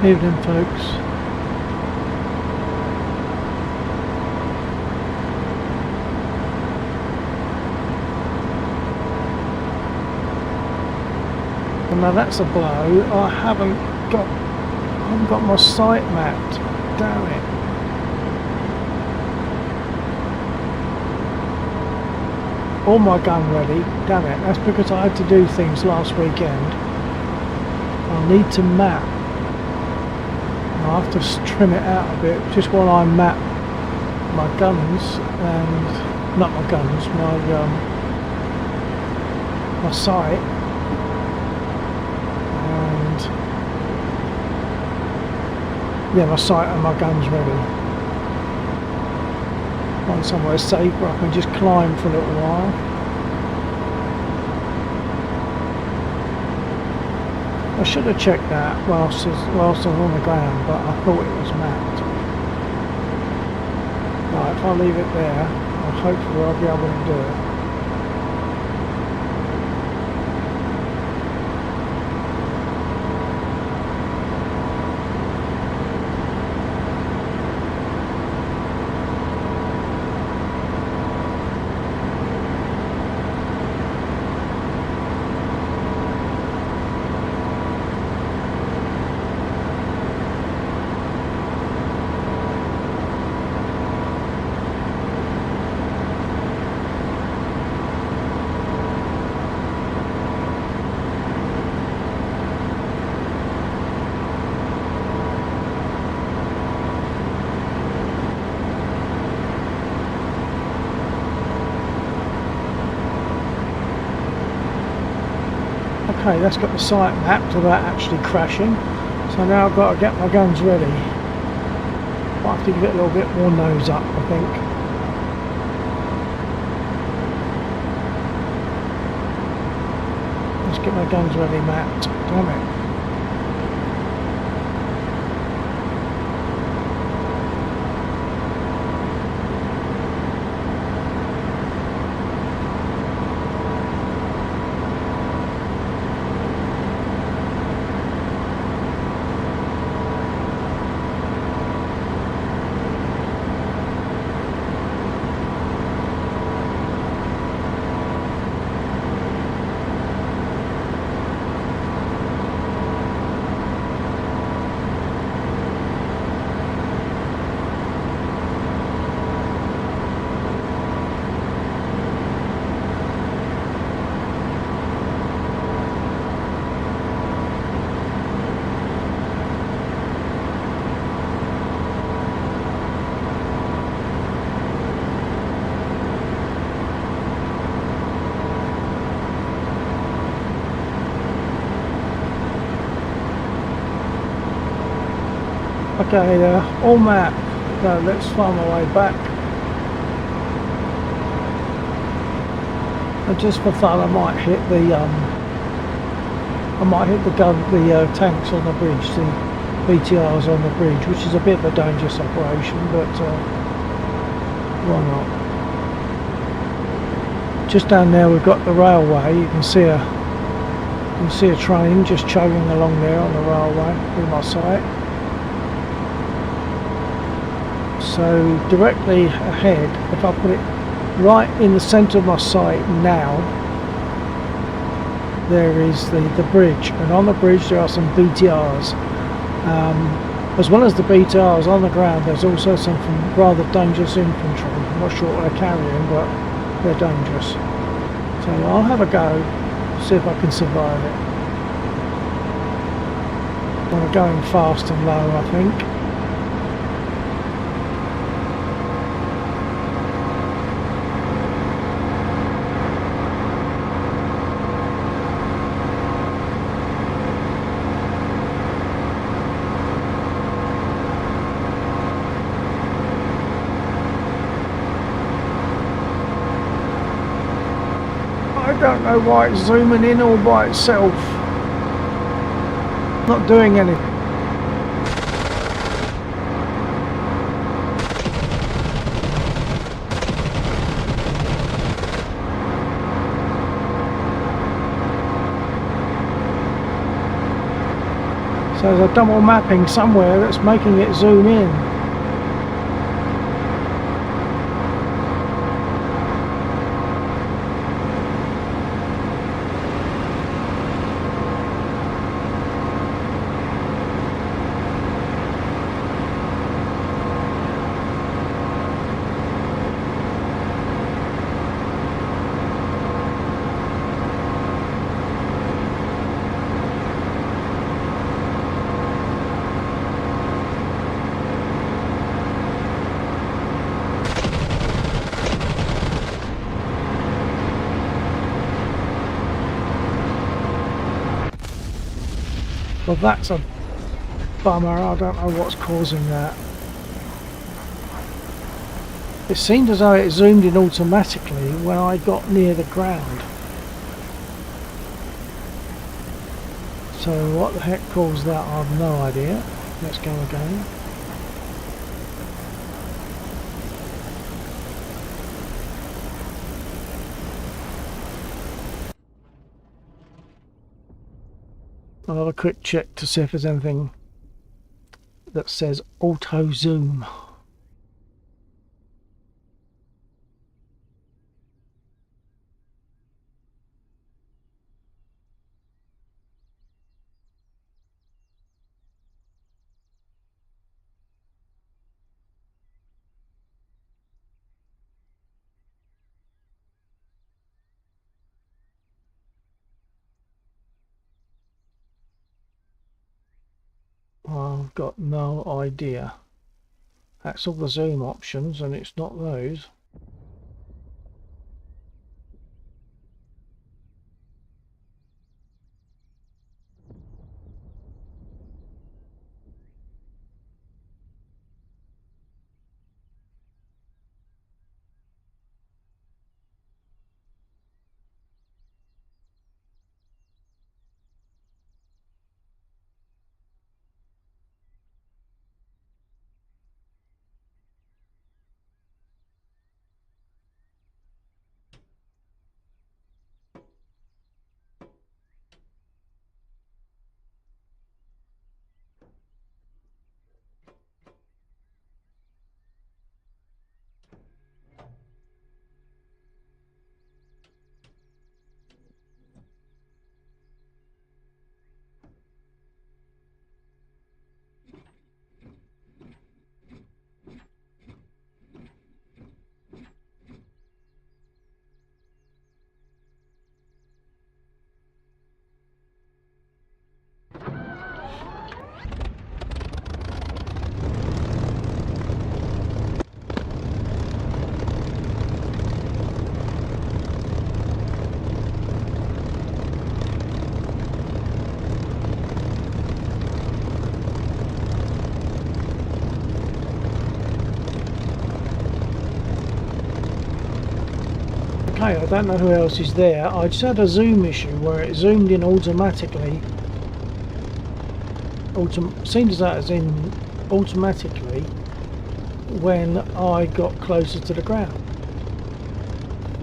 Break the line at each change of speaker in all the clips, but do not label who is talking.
Evening, folks. Well, now that's a blow. I haven't got my sight mapped. Damn it. All my gun ready. Damn it. That's because I had to do things last weekend. I'll need to map. I'll have to trim it out a bit just while I map my guns and not my guns, my sight, and yeah, my sight and my guns ready. Find somewhere safe where I can just climb for a little while. I should have checked that whilst I was on the ground, but I thought it was mapped. Right, if I leave it there, hopefully I'll be able to do it. Okay, that's got the sight mapped without actually crashing. So now I've got to get my guns ready. Might have to give it a little bit more nose up, I think. Let's get my guns ready mapped. Damn it. Okay, all map. So let's find my way back. And just for fun, I might hit the tanks on the bridge, the BTRs on the bridge, which is a bit of a dangerous operation, but why not? Just down there, we've got the railway. You can see a train just chugging along there on the railway with my sight. So directly ahead, if I put it right in the centre of my sight now, there is the bridge, and on the bridge there are some BTRs. As well as the BTRs on the ground, there's also some rather dangerous infantry. I'm not sure what they're carrying, but they're dangerous. So I'll have a go, see if I can survive it. I'm going fast and low, I think. I don't know why it's zooming in all by itself. Not doing anything. So there's a double mapping somewhere that's making it zoom in. Well, that's a bummer. I don't know what's causing that. It seemed as though it zoomed in automatically when I got near the ground. So what the heck caused that? I have no idea. Let's go again. I'll have a quick check to see if there's anything that says auto zoom. I've got no idea. That's all the zoom options and it's not those. Okay, I don't know who else is there. I just had a zoom issue where it zoomed in automatically. Seemed as that as in automatically when I got closer to the ground.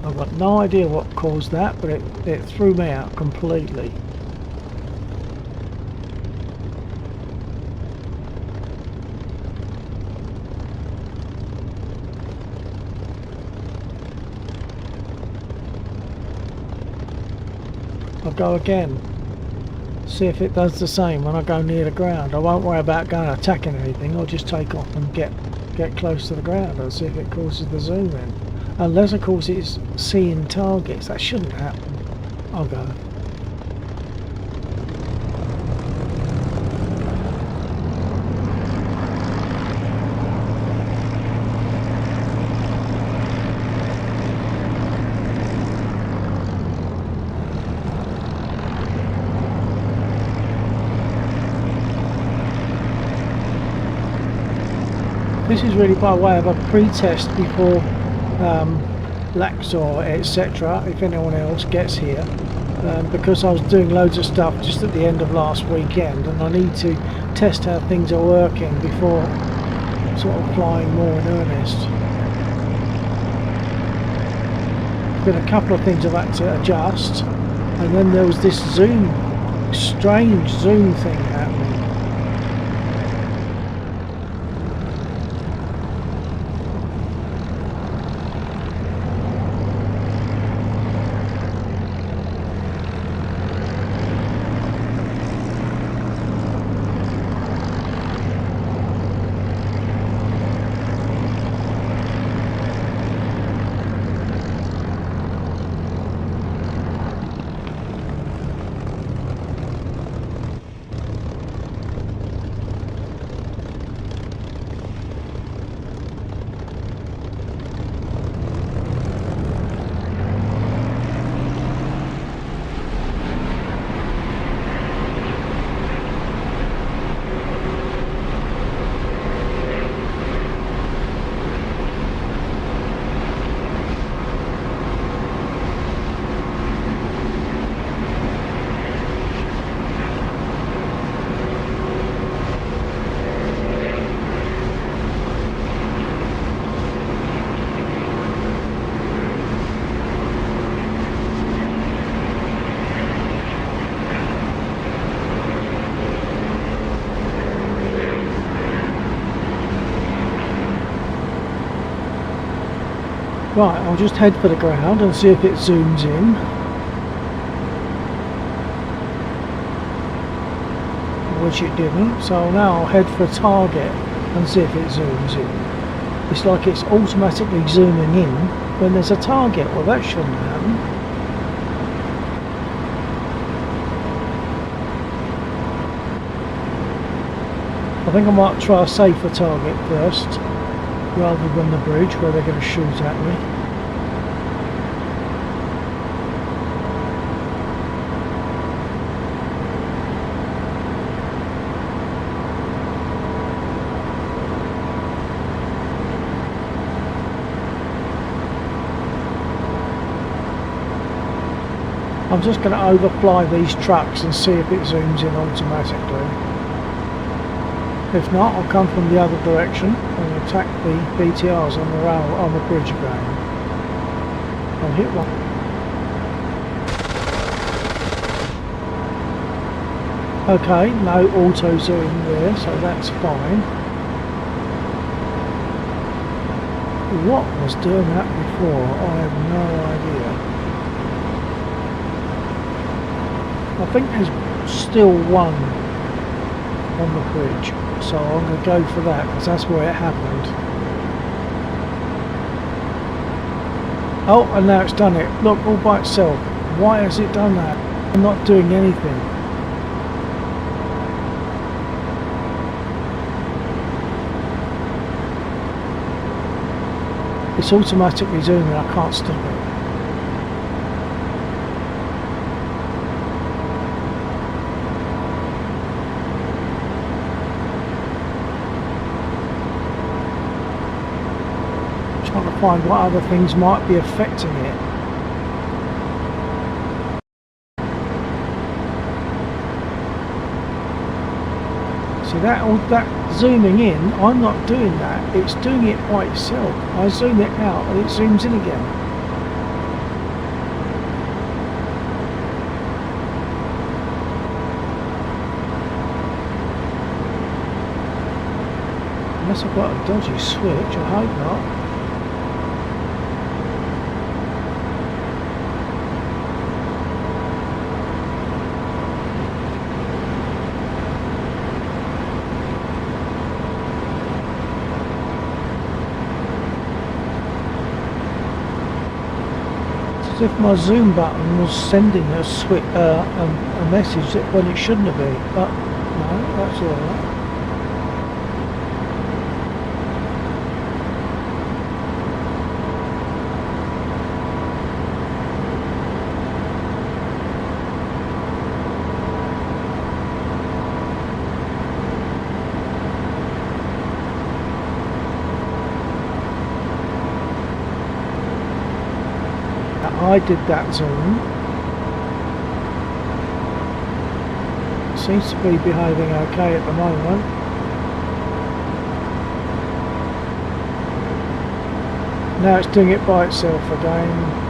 I've got no idea what caused that, but it threw me out completely. I'll go again, see if it does the same when I go near the ground. I won't worry about going attacking anything. I'll just take off and get close to the ground and see if it causes the zoom in. Unless of course it's seeing targets. That shouldn't happen. I'll go. This is really by way of a pre-test before Laxor, etc., if anyone else gets here, because I was doing loads of stuff just at the end of last weekend and I need to test how things are working before sort of flying more in earnest. There's been a couple of things I've had to adjust, and then there was this strange zoom thing happening. Right, I'll just head for the ground and see if it zooms in. Which it didn't, so now I'll head for a target and see if it zooms in. It's like it's automatically zooming in when there's a target. Well, that shouldn't happen. I think I might try a safer target first, rather than the bridge where they're going to shoot at me. I'm just going to overfly these trucks and see if it zooms in automatically. If not, I'll come from the other direction and attack the BTRs on the rail, on the bridge again. I'll hit one. Okay, no auto zoom there, so that's fine. What was doing that before? I have no idea. I think there's still one on the bridge, so I'm going to go for that because that's where it happened. Oh, and now it's done it. Look, all by itself. Why has it done that? I'm not doing anything. It's automatically zooming, I can't stop it. Trying to find what other things might be affecting it. See that zooming in, I'm not doing that, it's doing it by itself. I zoom it out and it zooms in again. Unless I've got a dodgy switch, I hope not. If my zoom button was sending a message that when it shouldn't have been, but no, that's all right. I did that zoom. Seems to be behaving okay at the moment. Now it's doing it by itself again.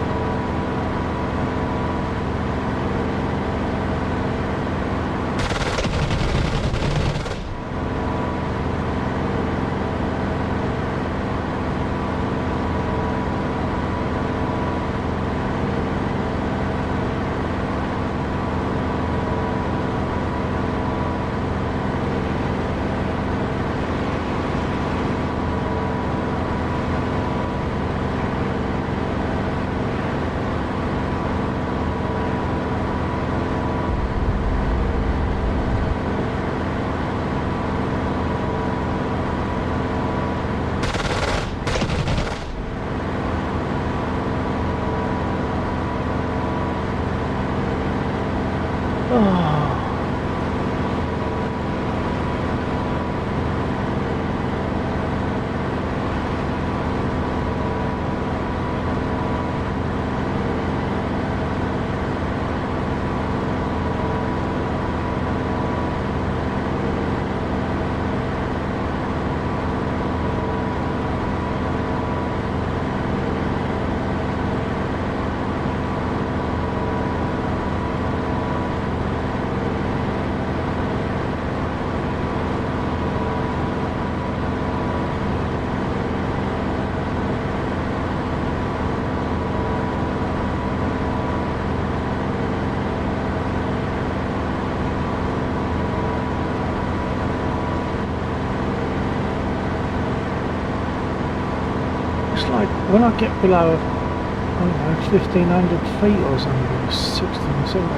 when I get below, I don't know, 1500 feet or something, 16, 17.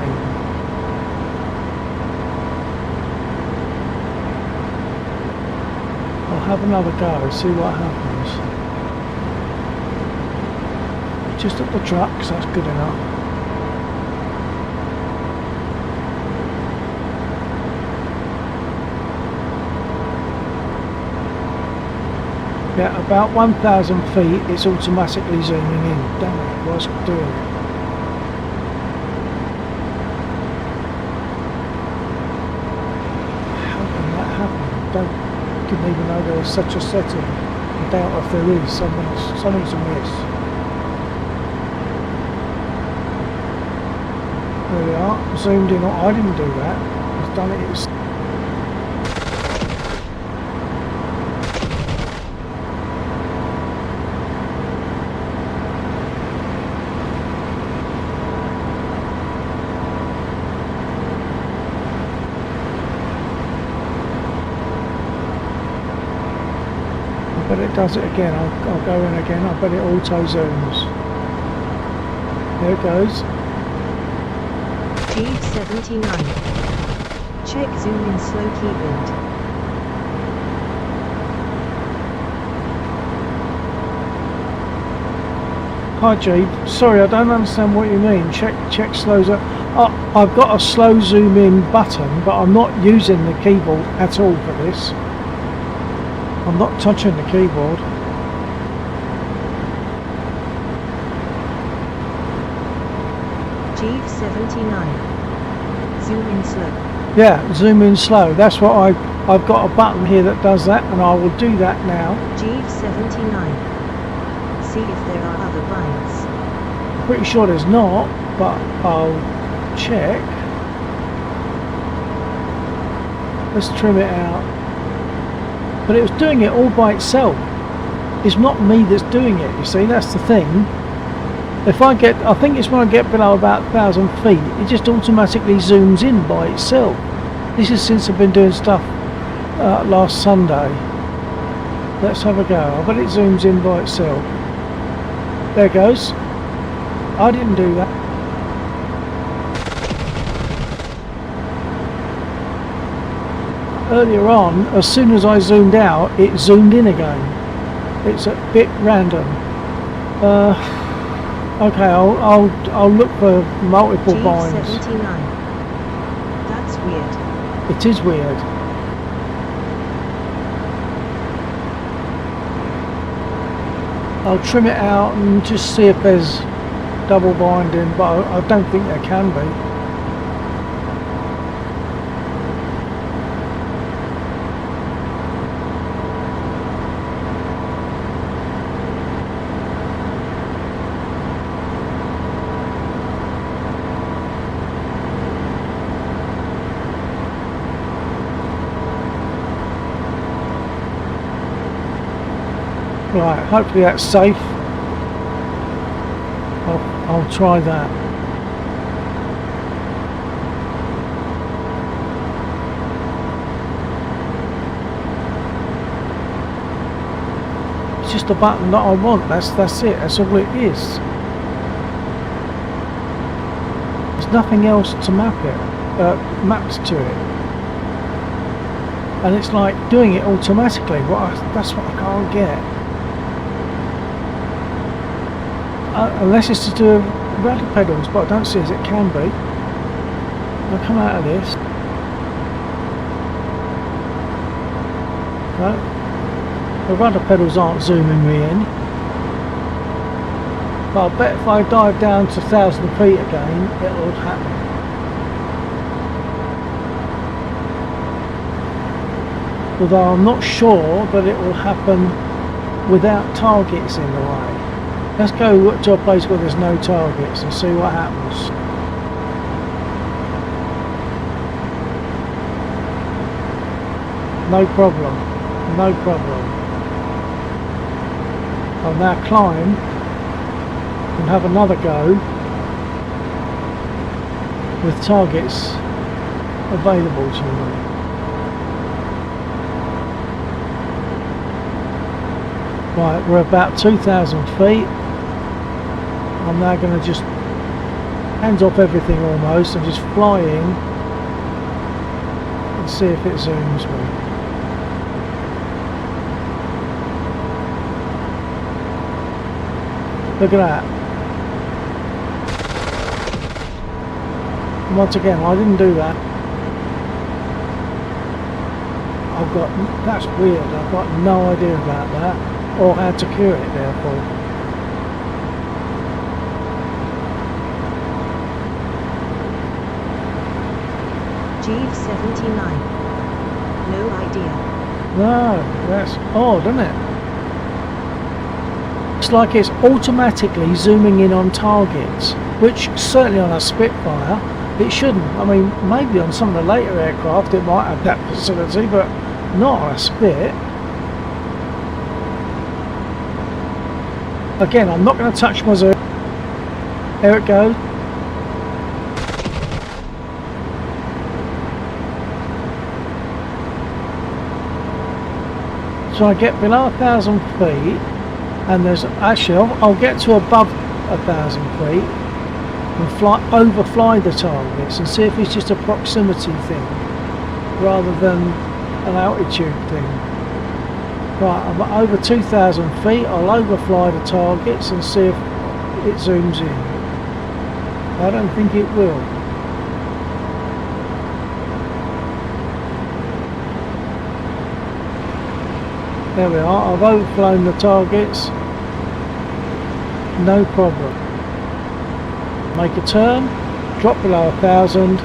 I'll have another go, see what happens. Just at the trucks, that's good enough. Yeah, about 1,000 feet, it's automatically zooming in. Damn it, what's it doing it? How can that happen? Didn't even know there was such a setting. I doubt if there is. Something's amiss. There we are. Zoomed in. I didn't do that. I've done it. It's but it does it again. I'll go in again. I bet it auto zooms. There it goes.
G79. Check zoom in slow keyboard.
Hi Jeep. Sorry, I don't understand what you mean. Check slows up. Oh, I've got a slow zoom in button, but I'm not using the keyboard at all for this. I'm not touching the keyboard.
G79. Zoom in slow.
Yeah, zoom in slow. That's what I've got a button here that does that, and I will do that now.
G79. See if there are other binds.
I'm pretty sure there's not, but I'll check. Let's trim it out. But it was doing it all by itself. It's not me that's doing it, you see, that's the thing. If I think it's when I get below about 1,000 feet, it just automatically zooms in by itself. This is since I've been doing stuff last Sunday. Let's have a go. I bet it zooms in by itself. There it goes. I didn't do that. Earlier on, as soon as I zoomed out, it zoomed in again. It's a bit random. Okay, I'll look for multiple binds.
G79. That's weird.
It is weird. I'll trim it out and just see if there's double binding, but I don't think there can be. Right, hopefully that's safe. I'll try that. It's just a button that I want. That's it. That's all it is. There's nothing else to maps to it. And it's like doing it automatically. That's what I can't get. Unless it's to do with rudder pedals, but I don't see as it can be. I'll come out of this. No, the rudder pedals aren't zooming me in. But I bet if I dive down to 1,000 feet again, it'll happen. Although I'm not sure that it will happen without targets in the way. Let's go to a place where there's no targets and see what happens. No problem. No problem. I'll now climb and have another go with targets available to me. Right, we're about 2,000 feet. I'm now going to just hands off everything almost and just fly in and see if it zooms me. Look at that. And once again, I didn't do that. That's weird. I've got no idea about that or how to cure it therefore.
Jeeves 79. No idea.
No, that's odd, isn't it? It's like it's automatically zooming in on targets, which certainly on a Spitfire it shouldn't. I mean, maybe on some of the later aircraft it might have that facility, but not on a Spit. Again, I'm not going to touch my zoom. There it goes. So I get below 1,000 feet, and there's actually I'll get to above 1,000 feet and overfly the targets and see if it's just a proximity thing rather than an altitude thing. Right, I'm at over 2,000 feet. I'll overfly the targets and see if it zooms in. I don't think it will. There we are, I've overflown the targets, no problem. Make a turn, drop below 1,000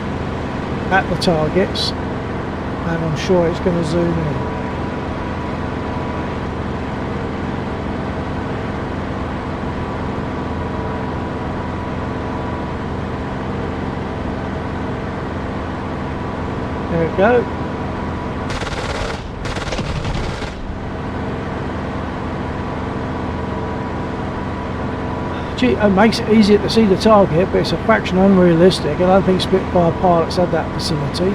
at the targets, and I'm sure it's going to zoom in. There we go. It makes it easier to see the target, but it's a fraction unrealistic. I don't think Spitfire pilots had that facility.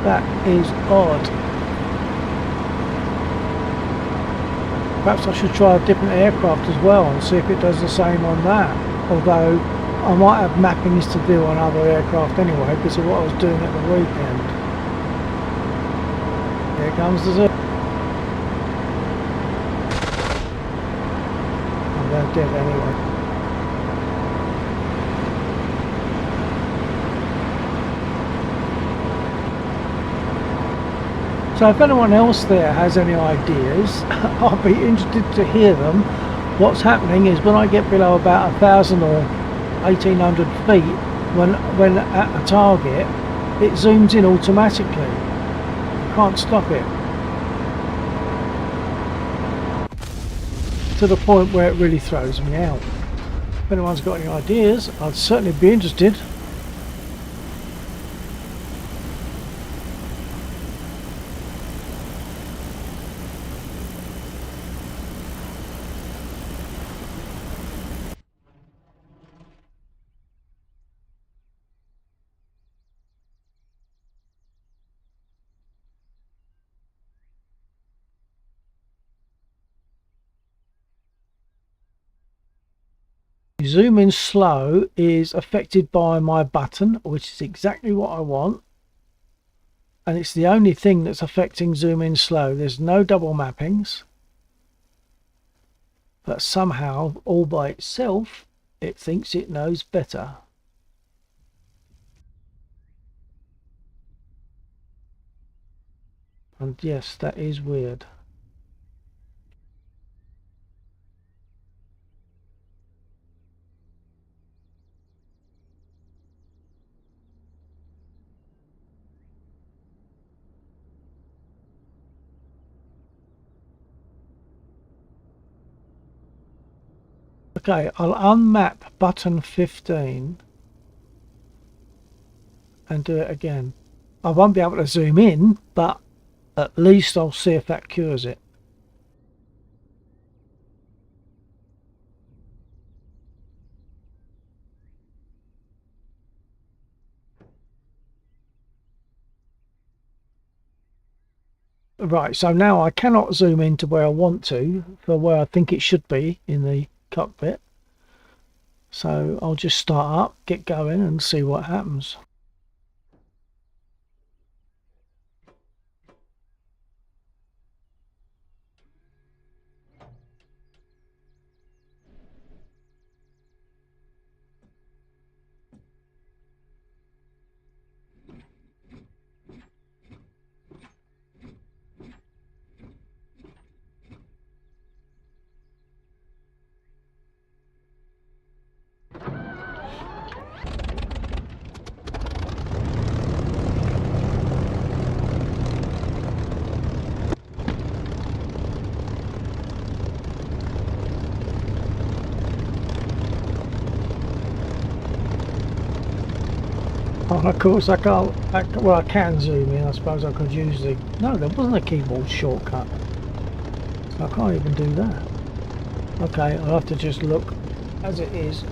That is odd. Perhaps I should try a different aircraft as well and see if it does the same on that. Although I might have mappings to do on other aircraft anyway because of what I was doing at the weekend. Here comes the zoom. I'm going dead anyway. So if anyone else there has any ideas, I'll be interested to hear them. What's happening is when I get below about 1,000 or 1,800 feet, when at a target, it zooms in automatically. Can't stop it to the point where it really throws me out. If anyone's got any ideas, I'd certainly be interested. Zoom in slow is affected by my button, which is exactly what I want, and it's the only thing that's affecting zoom in slow. There's no double mappings, but somehow all by itself it thinks it knows better. And yes, that is weird. Okay, I'll unmap button 15 and do it again. I won't be able to zoom in, but at least I'll see if that cures it. Right, so now I cannot zoom into where I want to for where I think it should be in the cockpit. So I'll just start up, get going and see what happens. Oh, of course I can't, well I can zoom in, I suppose I could use the, no there wasn't a keyboard shortcut, so I can't even do that. Okay, I'll have to just look as it is.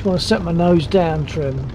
Trying to set my nose down trim.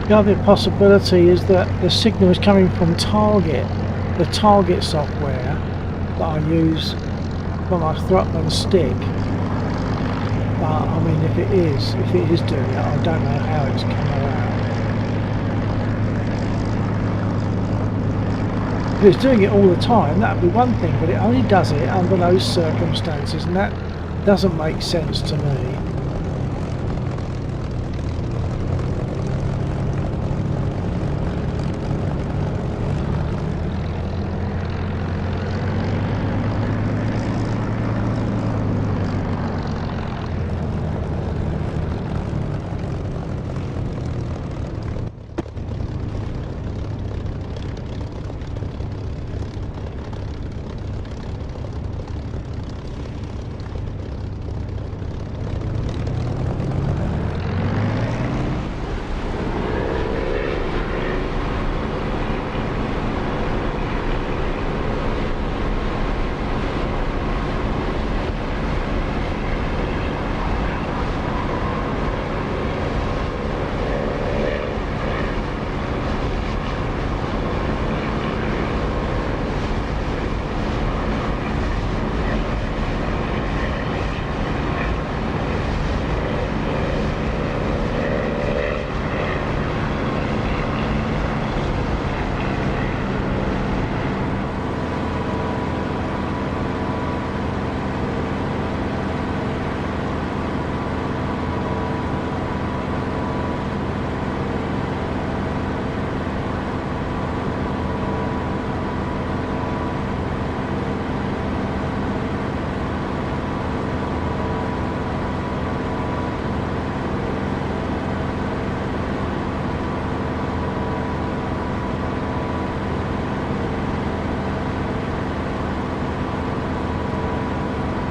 The other possibility is that the signal is coming from Target, the Target software that I use for my throttle and stick. But I mean, if it is doing it, I don't know how it's come around. If it's doing it all the time, that would be one thing, but it only does it under those circumstances, and that doesn't make sense to me.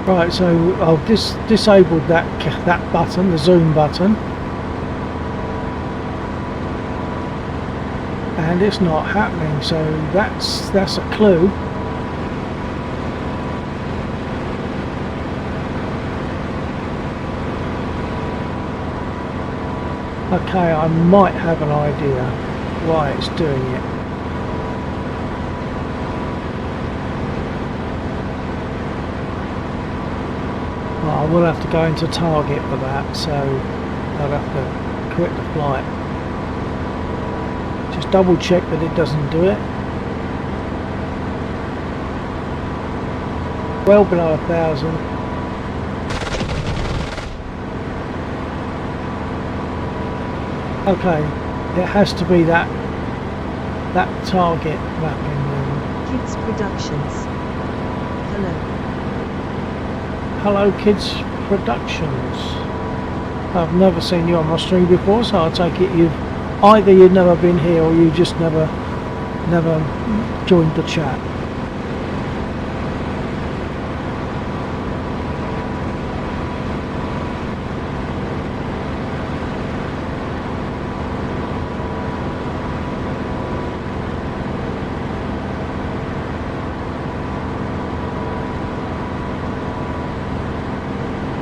Right, so I've disabled that button, the zoom button, and it's not happening. So that's a clue. Okay, I might have an idea why it's doing it. Well, I will have to go into Target for that, so I'll have to quit the flight. Just double check that it doesn't do it. Well below 1,000. Okay, it has to be that target mapping then.
Kids Productions. Hello.
Hello Kids Productions. I've never seen you on my stream before, so I take it you've never been here or you just never joined the chat.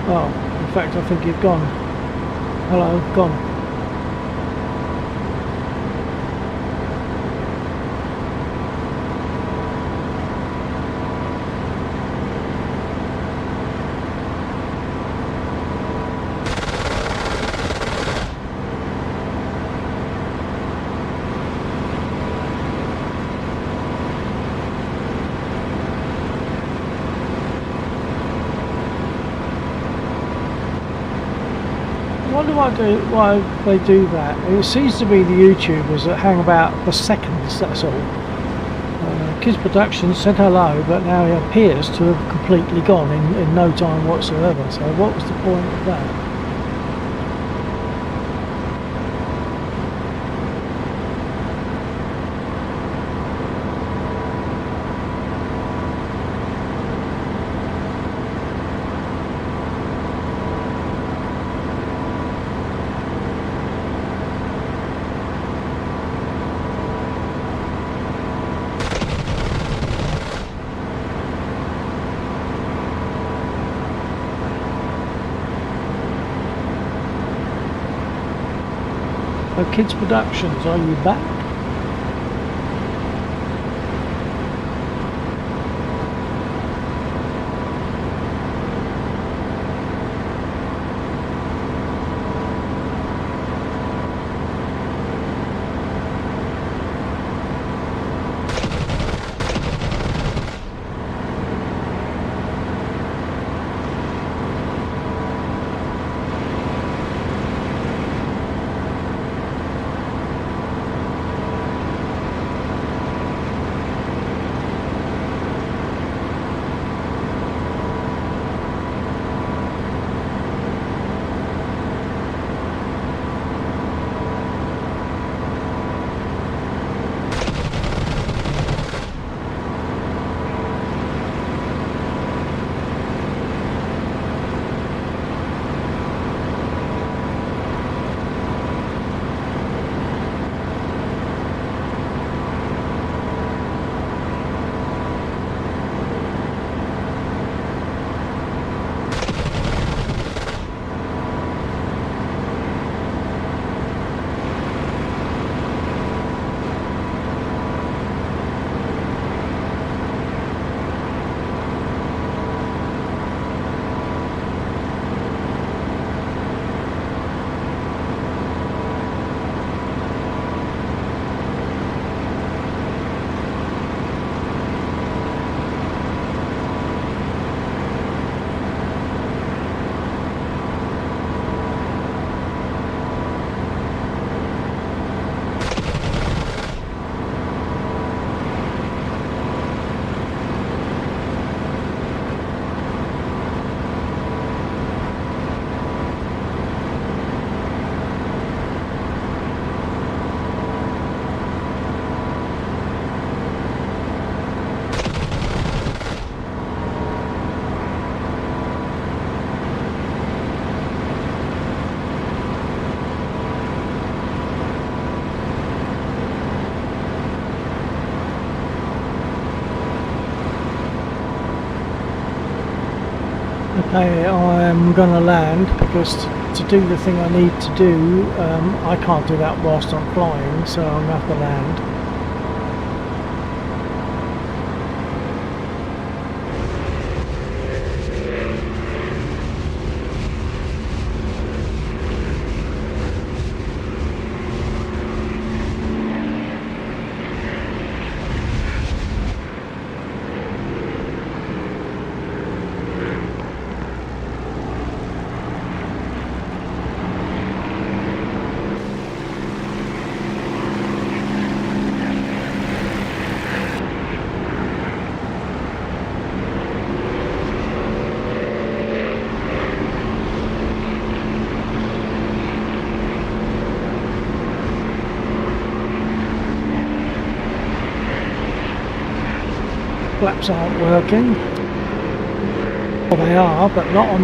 Oh, in fact I think you've gone. Hello, gone. I wonder why they do that. It seems to be the YouTubers that hang about for seconds, that's all. Kids Productions said hello, but now he appears to have completely gone in no time whatsoever. So what was the point of that? Kids Productions, are you back? Okay, I'm going to land because to do the thing I need to do, I can't do that whilst I'm flying, so I'm going to have to land. flaps aren't working. Well, they are, but not on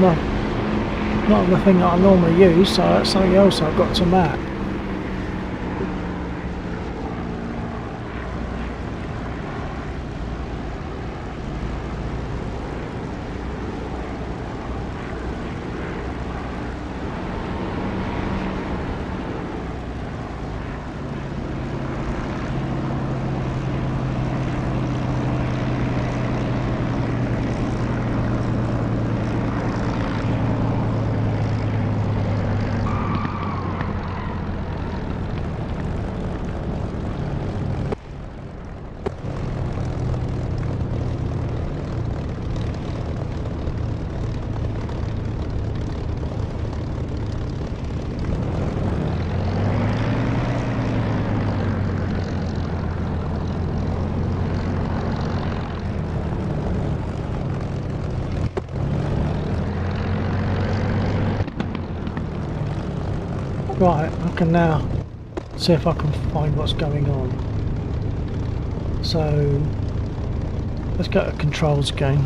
the thing that I normally use, so that's something else I've got to map. Right, I can now see if I can find what's going on. So let's go to controls again.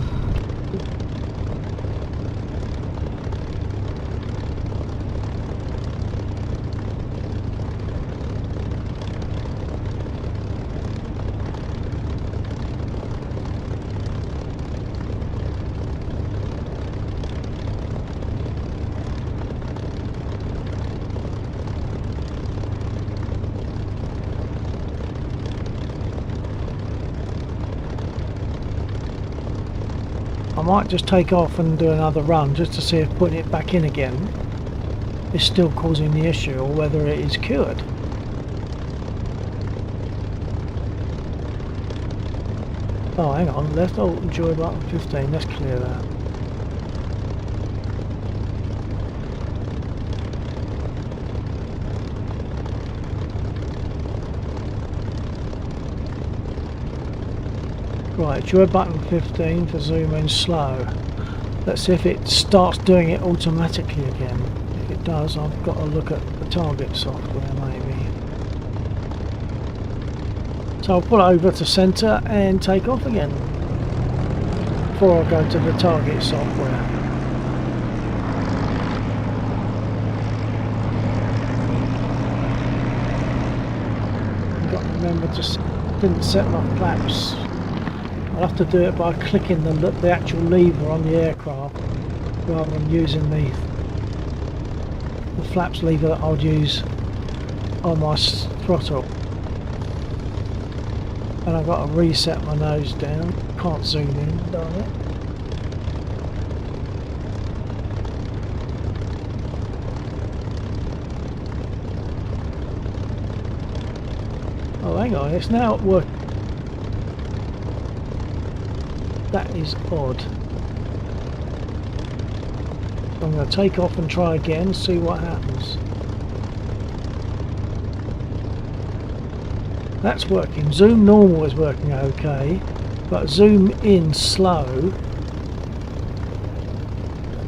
I might just take off and do another run just to see if putting it back in again is still causing the issue or whether it is cured. Oh, hang on, left alt and joy button 15, let's clear that. Right, joy button 15 to zoom in slow. Let's see if it starts doing it automatically again. If it does, I've got to look at the target software maybe. So I'll pull it over to centre and take off again before I go to the target software. I've got to remember didn't set my flaps. I'll have to do it by clicking the actual lever on the aircraft rather than using the flaps lever that I'd use on my throttle. And I've got to reset my nose down. Can't zoom in, darn it. Oh, hang on, it's now working. That is odd. I'm going to take off and try again, see what happens. That's working. Zoom normal is working okay, but zoom in slow.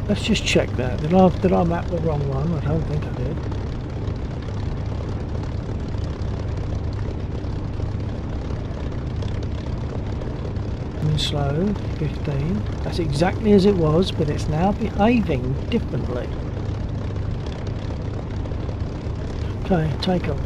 Let's just check that. Did I map the wrong one? I don't think I did. Slow 15. That's exactly as it was, but it's now behaving differently. Okay, take off.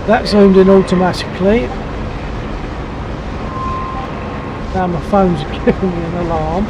That zoomed in automatically. Now my phone's giving me an alarm.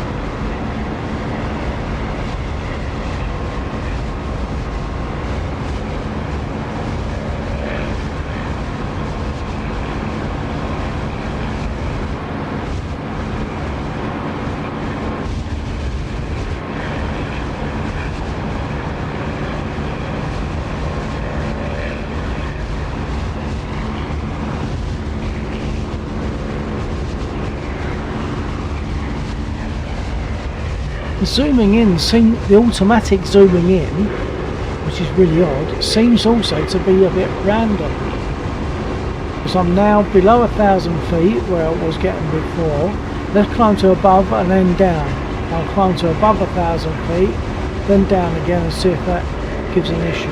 The zooming in, the automatic zooming in, which is really odd, seems also to be a bit random. Because I'm now below 1,000 feet where I was getting before. Let's climb to above and then down. I'll climb to above 1,000 feet, then down again and see if that gives an issue.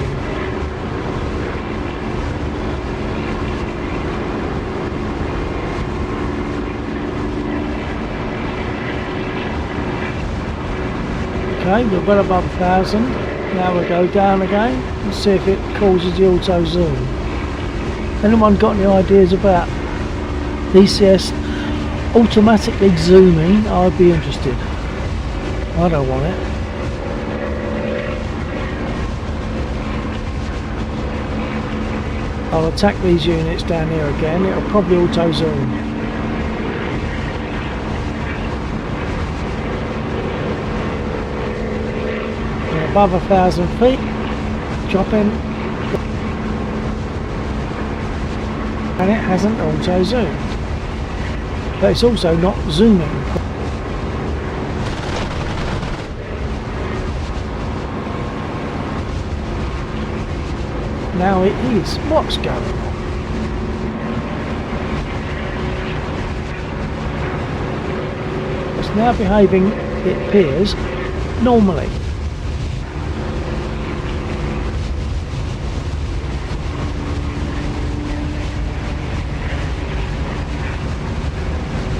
Okay, we're well above 1,000. Now we go down again and see if it causes the auto zoom. Anyone got any ideas about DCS automatically zooming? I'd be interested. I don't want it. I'll attack these units down here again. It'll probably auto zoom. We're above 1,000 feet. Dropping. And it hasn't auto zoomed. But it's also not zooming. Now it is. What's going on? It's now behaving, it appears, normally.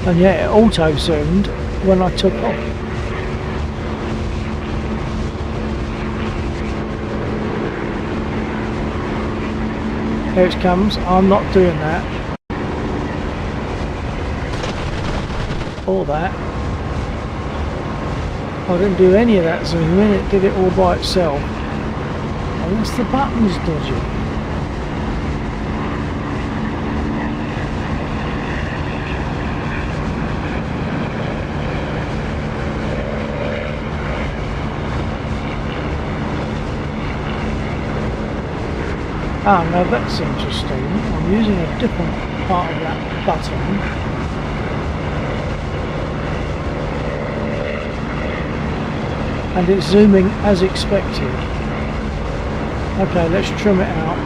And yet it auto zoomed when I took off. Here it comes. I'm not doing that. Or that. I didn't do any of that zooming, it did it all by itself. Unless the button's dodgy. Ah, now that's interesting. I'm using a different part of that button. And it's zooming as expected. Okay, let's trim it out.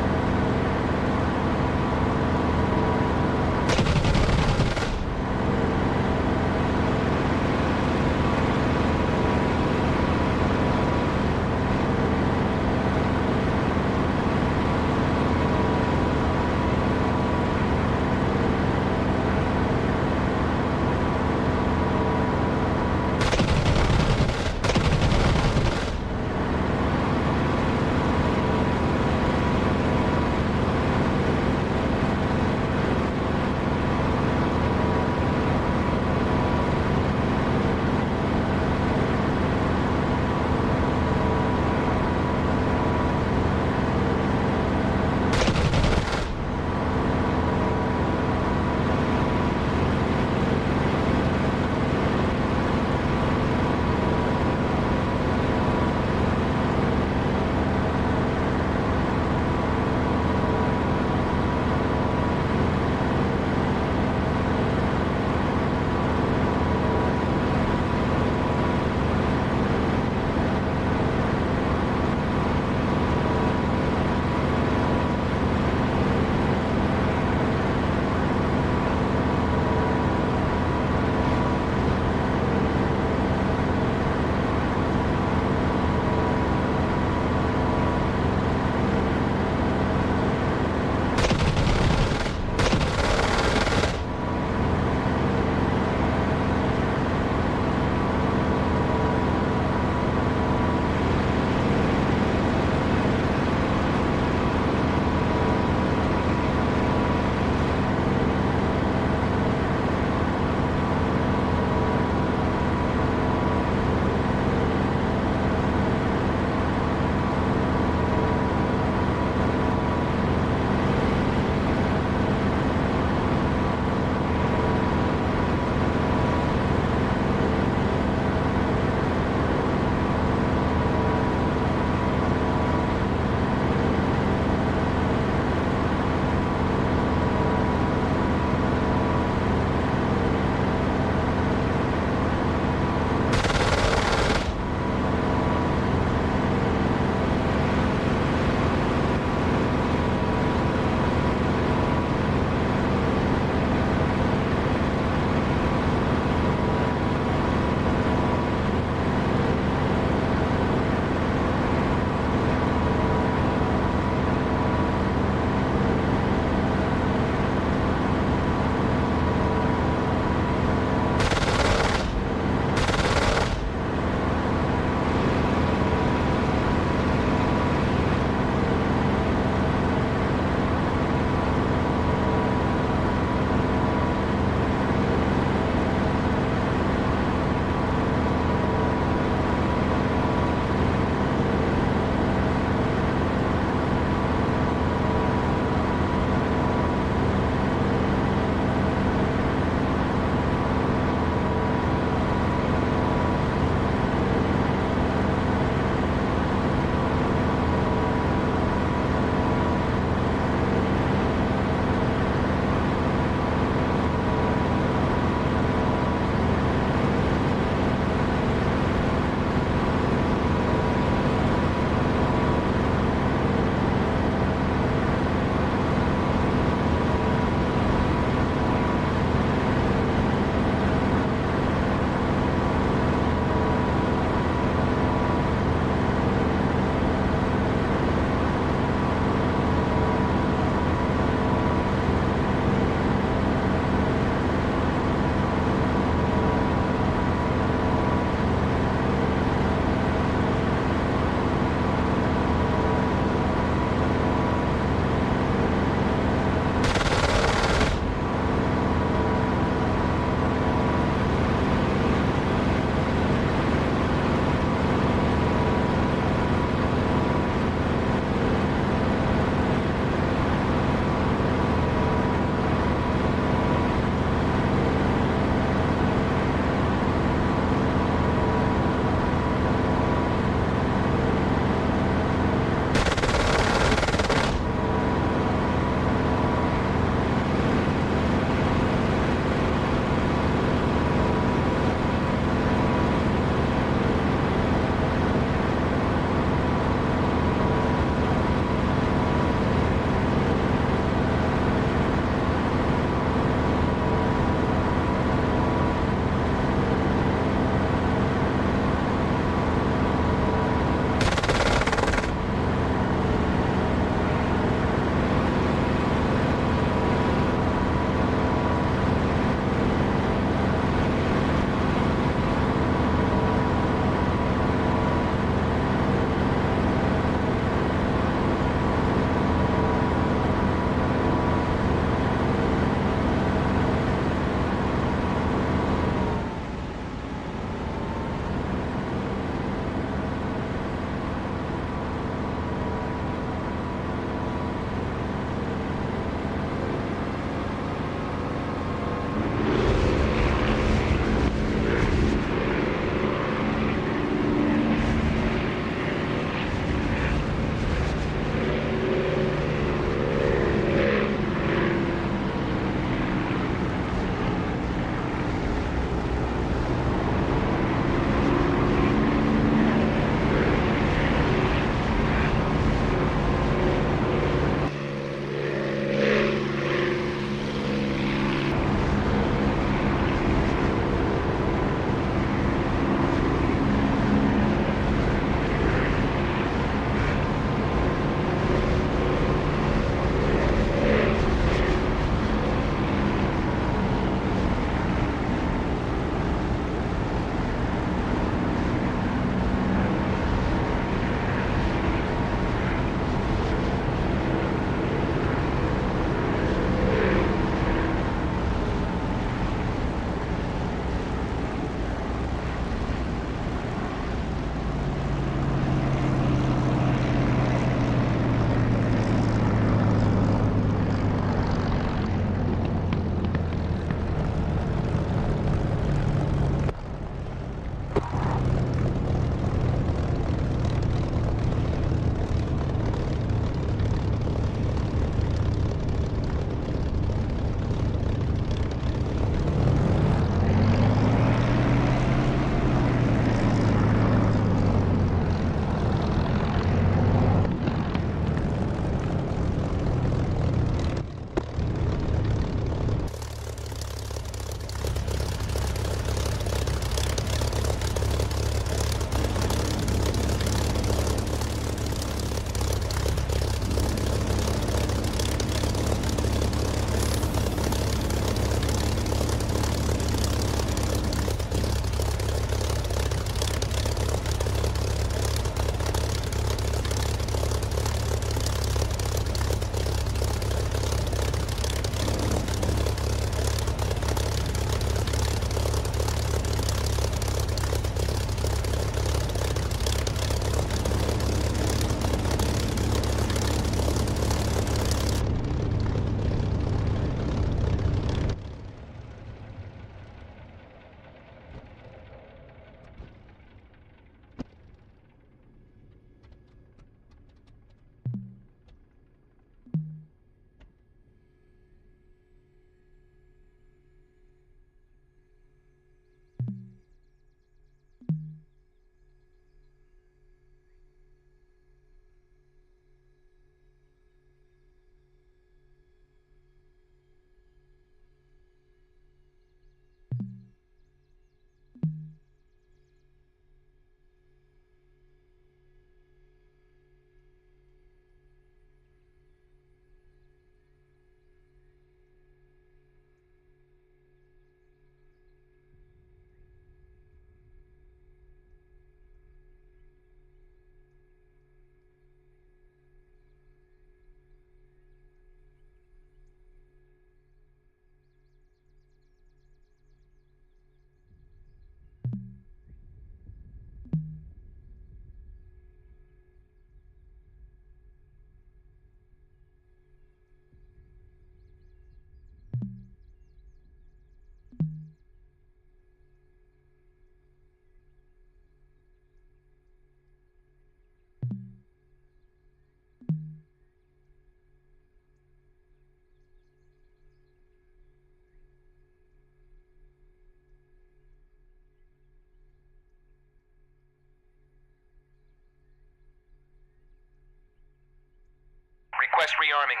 Request rearming.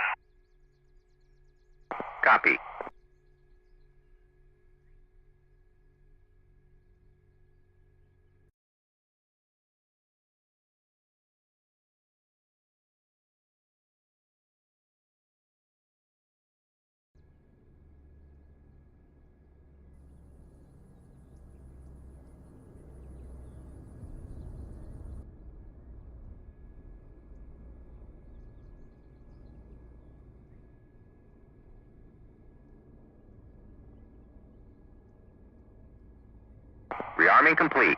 Copy. Rearming complete.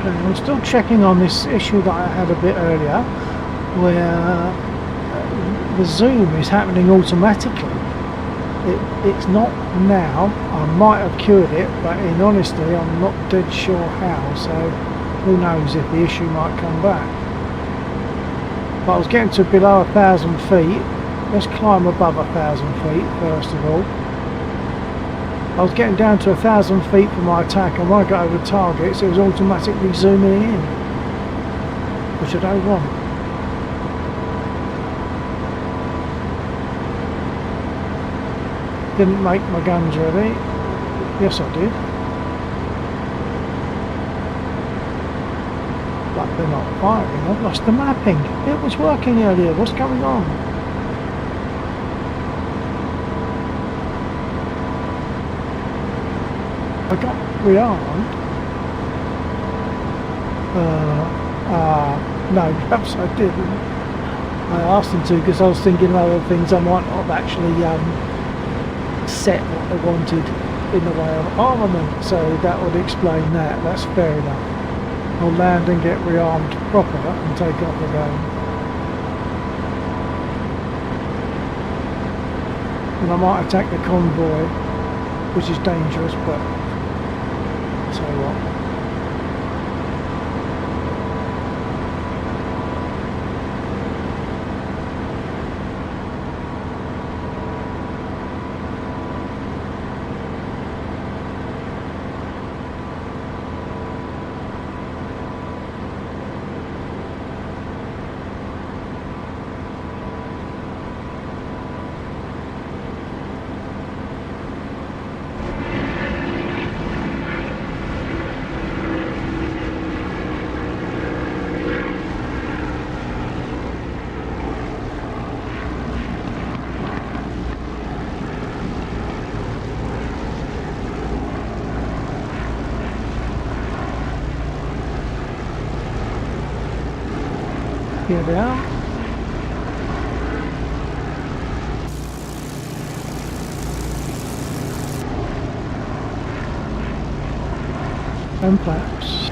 I'm still checking on this issue that I had a bit earlier, where the zoom is happening automatically. It's not now. I might have cured it, but in honesty I'm not dead sure how, so who knows if the issue might come back. But I was getting to below 1,000 feet. Let's climb above 1,000 feet first of all. I was getting down to 1,000 feet for my attack, and when I got over targets it was automatically zooming in, which I don't want. Didn't make my guns ready. Yes, I did. But they're not firing. I've lost the mapping. It was working earlier. What's going on? I got rearmed. No, perhaps I didn't. I asked them to because I was thinking of other things. I might not have actually set what I wanted in the way of armament, so that would explain that. That's fair enough. I'll land and get rearmed proper and take off again. And I might attack the convoy, which is dangerous, but so what? Gear down. And flaps.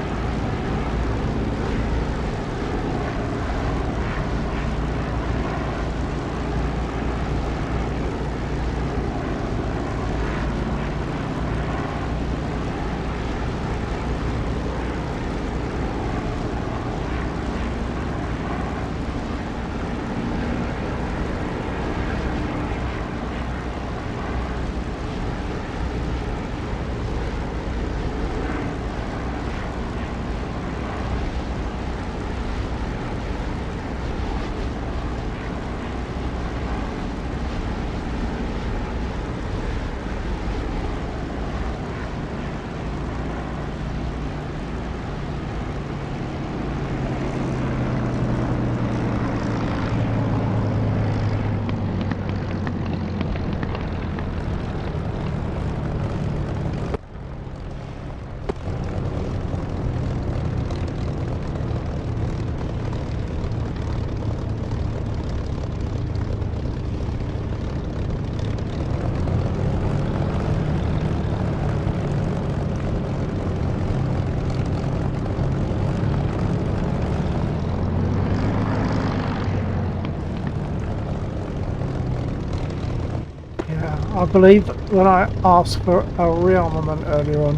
I believe when I asked for a rearmament earlier on,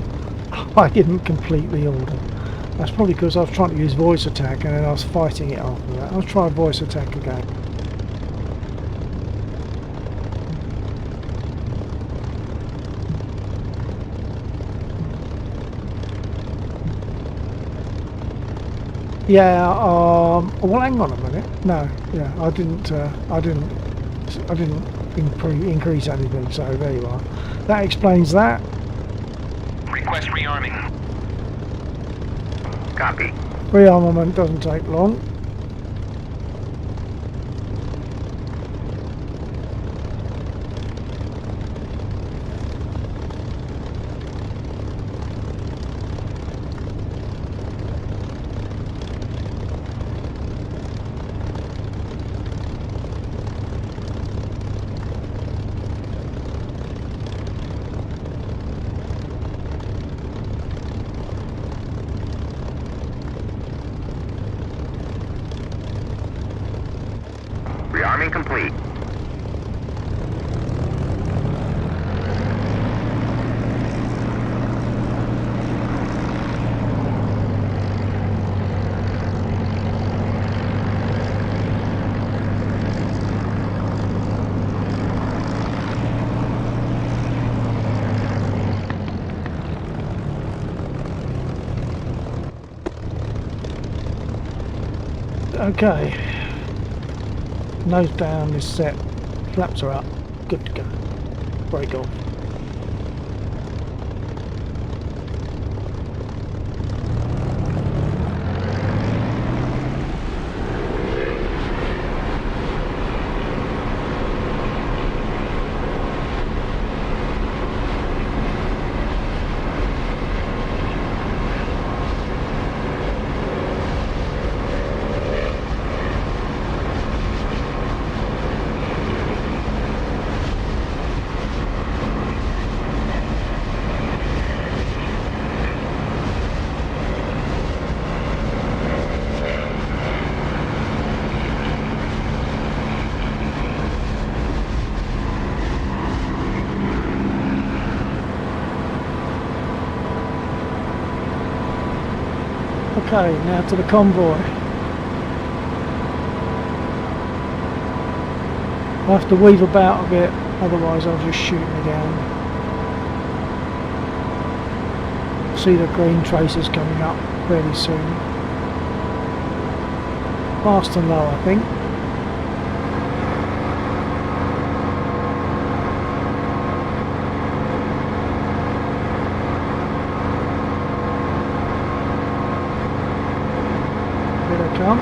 I didn't complete the order. That's probably because I was trying to use voice attack and then I was fighting it after that. I'll try voice attack again. Yeah, well hang on a minute. No, yeah, I didn't increase anything, so there you are. That explains that.
Request rearming. Copy.
Rearmament doesn't take long.
Rearming complete.
Okay. Nose down is set. Flaps are up. Good to go. Brake off. Okay, now to the convoy. I'll have to weave about a bit, otherwise I'll just shoot me down. See the green traces coming up fairly soon. Fast and low, I think. Here they come.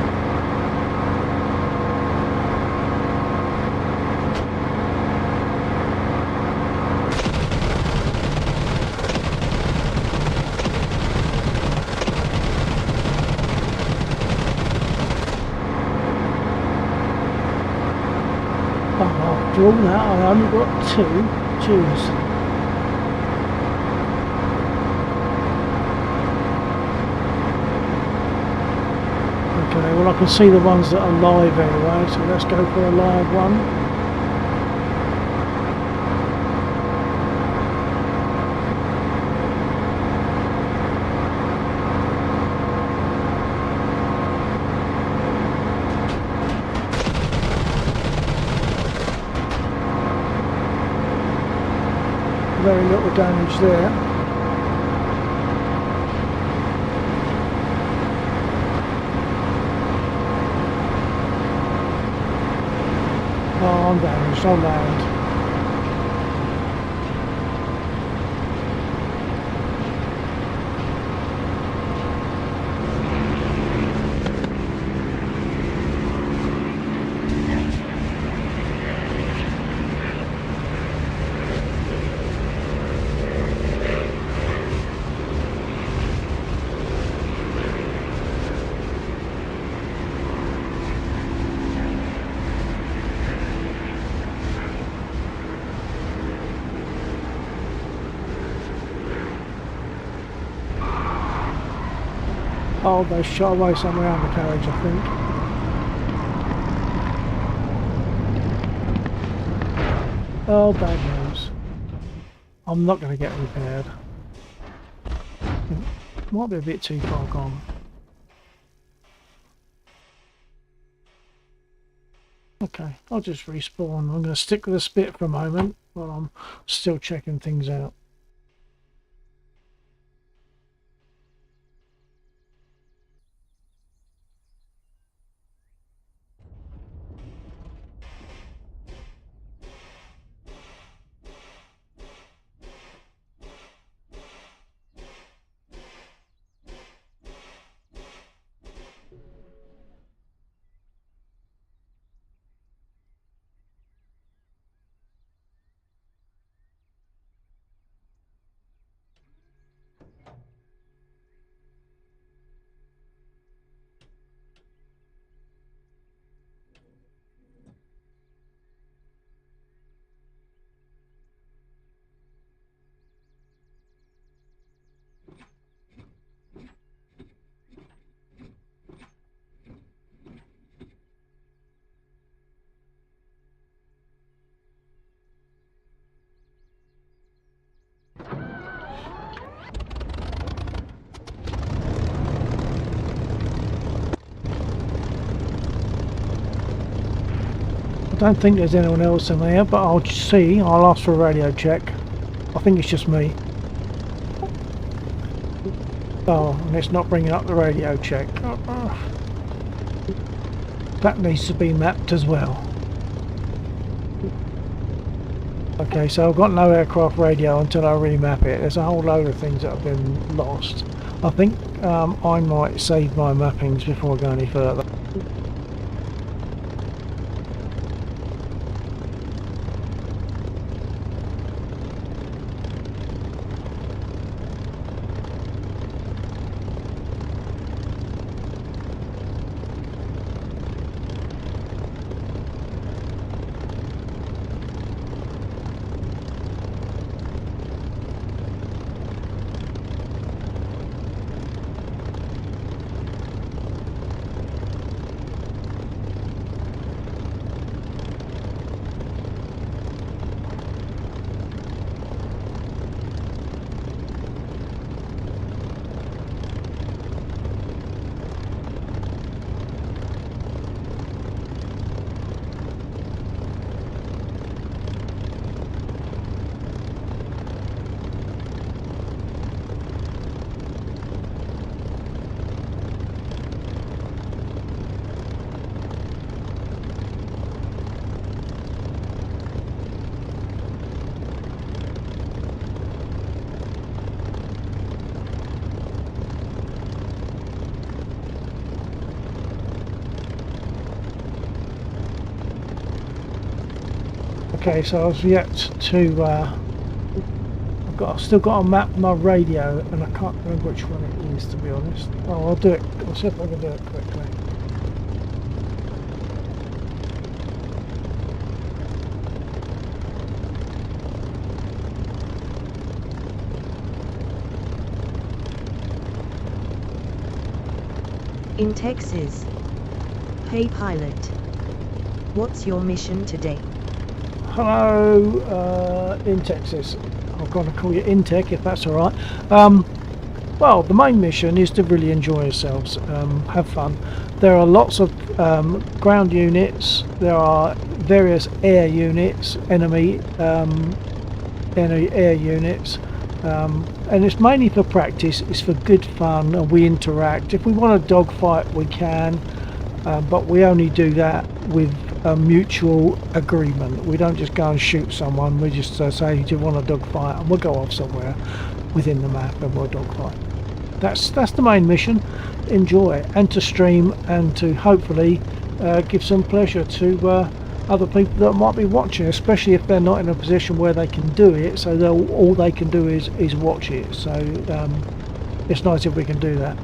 after all that, I only got 2 tubes. Okay, well I can see the ones that are live anyway, so let's go for a live one. Very little damage there. Oh, I'm damaged, I'll land. Oh, they shot away somewhere around the carriage, I think. Oh, bad news. I'm not going to get repaired. Might be a bit too far gone. Okay, I'll just respawn. I'm going to stick with the spit for a moment while I'm still checking things out. I don't think there's anyone else in there, but I'll see. I'll ask for a radio check. I think it's just me. Oh, and it's not bringing up the radio check. That needs to be mapped as well. Okay, so I've got no aircraft radio until I remap it. There's a whole load of things that have been lost. I think I might save my mappings before I go any further. Okay, so I've yet to. I've still got to map my radio, and I can't remember which one it is, to be honest. Oh, I'll do it. I'll see if I can do it quickly.
In Texas. Hey pilot. What's your mission today?
Hello, in Texas. I'm going to call you Intech if that's alright. Well, the main mission is to really enjoy yourselves, have fun. There are lots of ground units, there are various air units, enemy air units, and it's mainly for practice, it's for good fun, and we interact. If we want a dogfight we can, but we only do that with a mutual agreement. We don't just go and shoot someone, we just say, do you want a dogfight, and we'll go off somewhere within the map and we'll dogfight. That's the main mission. Enjoy, and to stream, and to hopefully give some pleasure to other people that might be watching, especially if they're not in a position where they can do it, so all they can do is watch it. So it's nice if we can do that.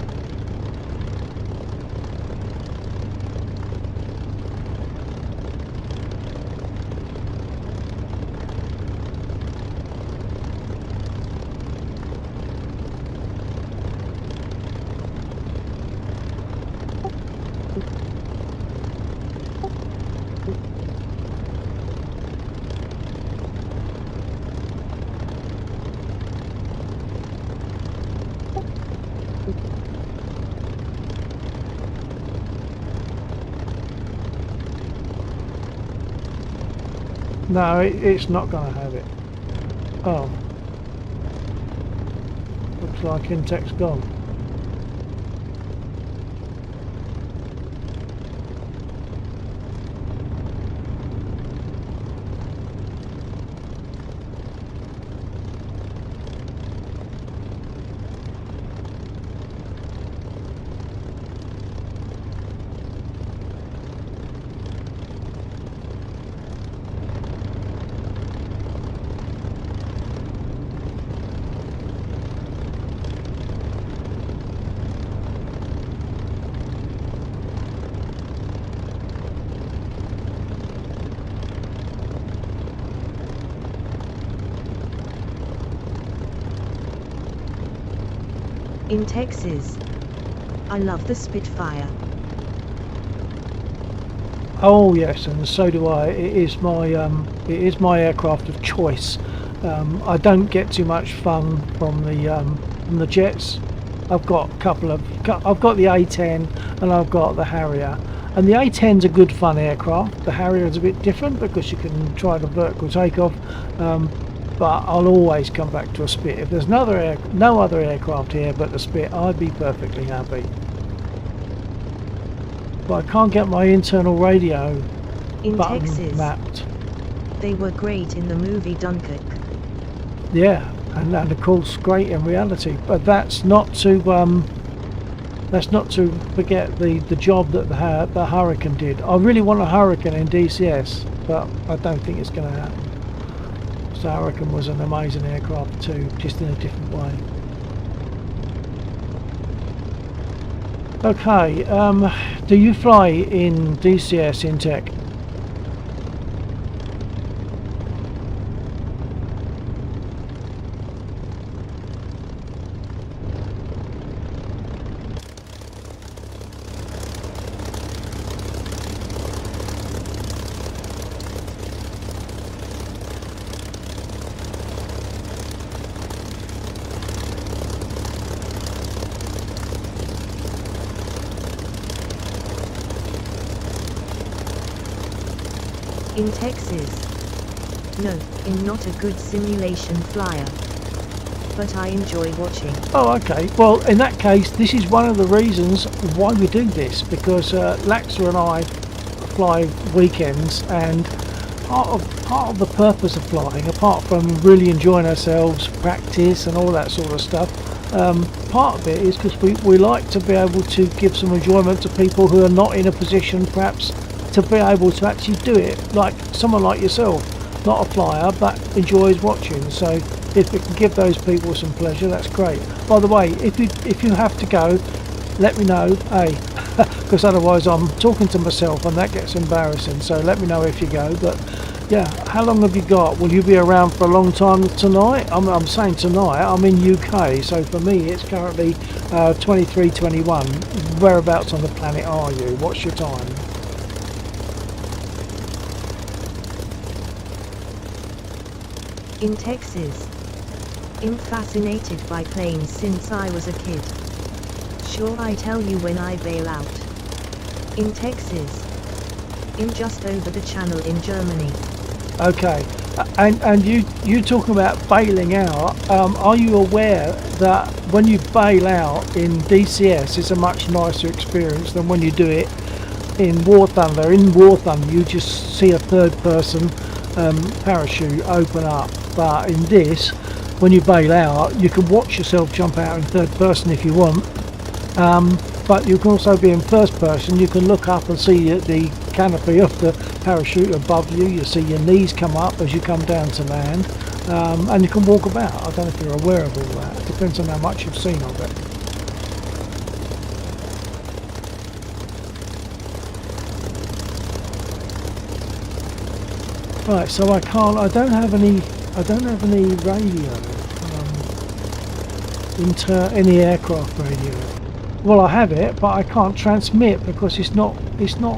No, it's not going to have it. Oh. Looks like Intech's gone.
In Texas. I love the Spitfire.
Oh yes, and so do I. It is my aircraft of choice. I don't get too much fun from the jets. I've got the A10 and I've got the Harrier. And the A10's a good fun aircraft. The Harrier is a bit different because you can try the vertical takeoff. But I'll always come back to a Spit. If there's no other aircraft here but the Spit, I'd be perfectly happy. But I can't get my internal radio
In
button
Texas.
mapped.
They were great in the movie Dunkirk.
Yeah, and of course great in reality. But that's not to forget the job that the Hurricane did. I really want a Hurricane in DCS, but I don't think it's going to happen. So Hurricane was an amazing aircraft too, just in a different way. Okay, do you fly in DCS in tech?
In Texas. No, I'm not a good simulation flyer. But I enjoy watching.
Oh, okay. Well, in that case, this is one of the reasons why we do this, because Laxa and I fly weekends, and part of the purpose of flying, apart from really enjoying ourselves, practice and all that sort of stuff, part of it is because we like to be able to give some enjoyment to people who are not in a position perhaps to be able to actually do it, like someone like yourself, not a flyer but enjoys watching. So if it can give those people some pleasure, that's great. By the way, if you have to go, let me know, because otherwise I'm talking to myself and that gets embarrassing. So let me know if you go. But Yeah, how long have you got? Will you be around for a long time tonight? I'm saying tonight, I'm in UK, so for me it's currently 23:21. Whereabouts on the planet are you? What's your time?
In Texas. I'm fascinated by planes since I was a kid. Sure, I tell you when I bail out. In Texas. I'm just over the channel in Germany.
Okay, and you talking about bailing out, are you aware that when you bail out in DCS it's a much nicer experience than when you do it in War Thunder? In War Thunder you just see a third person parachute open up, but in this, when you bail out, you can watch yourself jump out in third person if you want, but you can also be in first person. You can look up and see the canopy of the parachute above you. You see your knees come up as you come down to land, and you can walk about. I don't know if you're aware of all that. It depends on how much you've seen of it. Right, so I don't have any radio, any aircraft radio. Well, I have it, but I can't transmit because it's not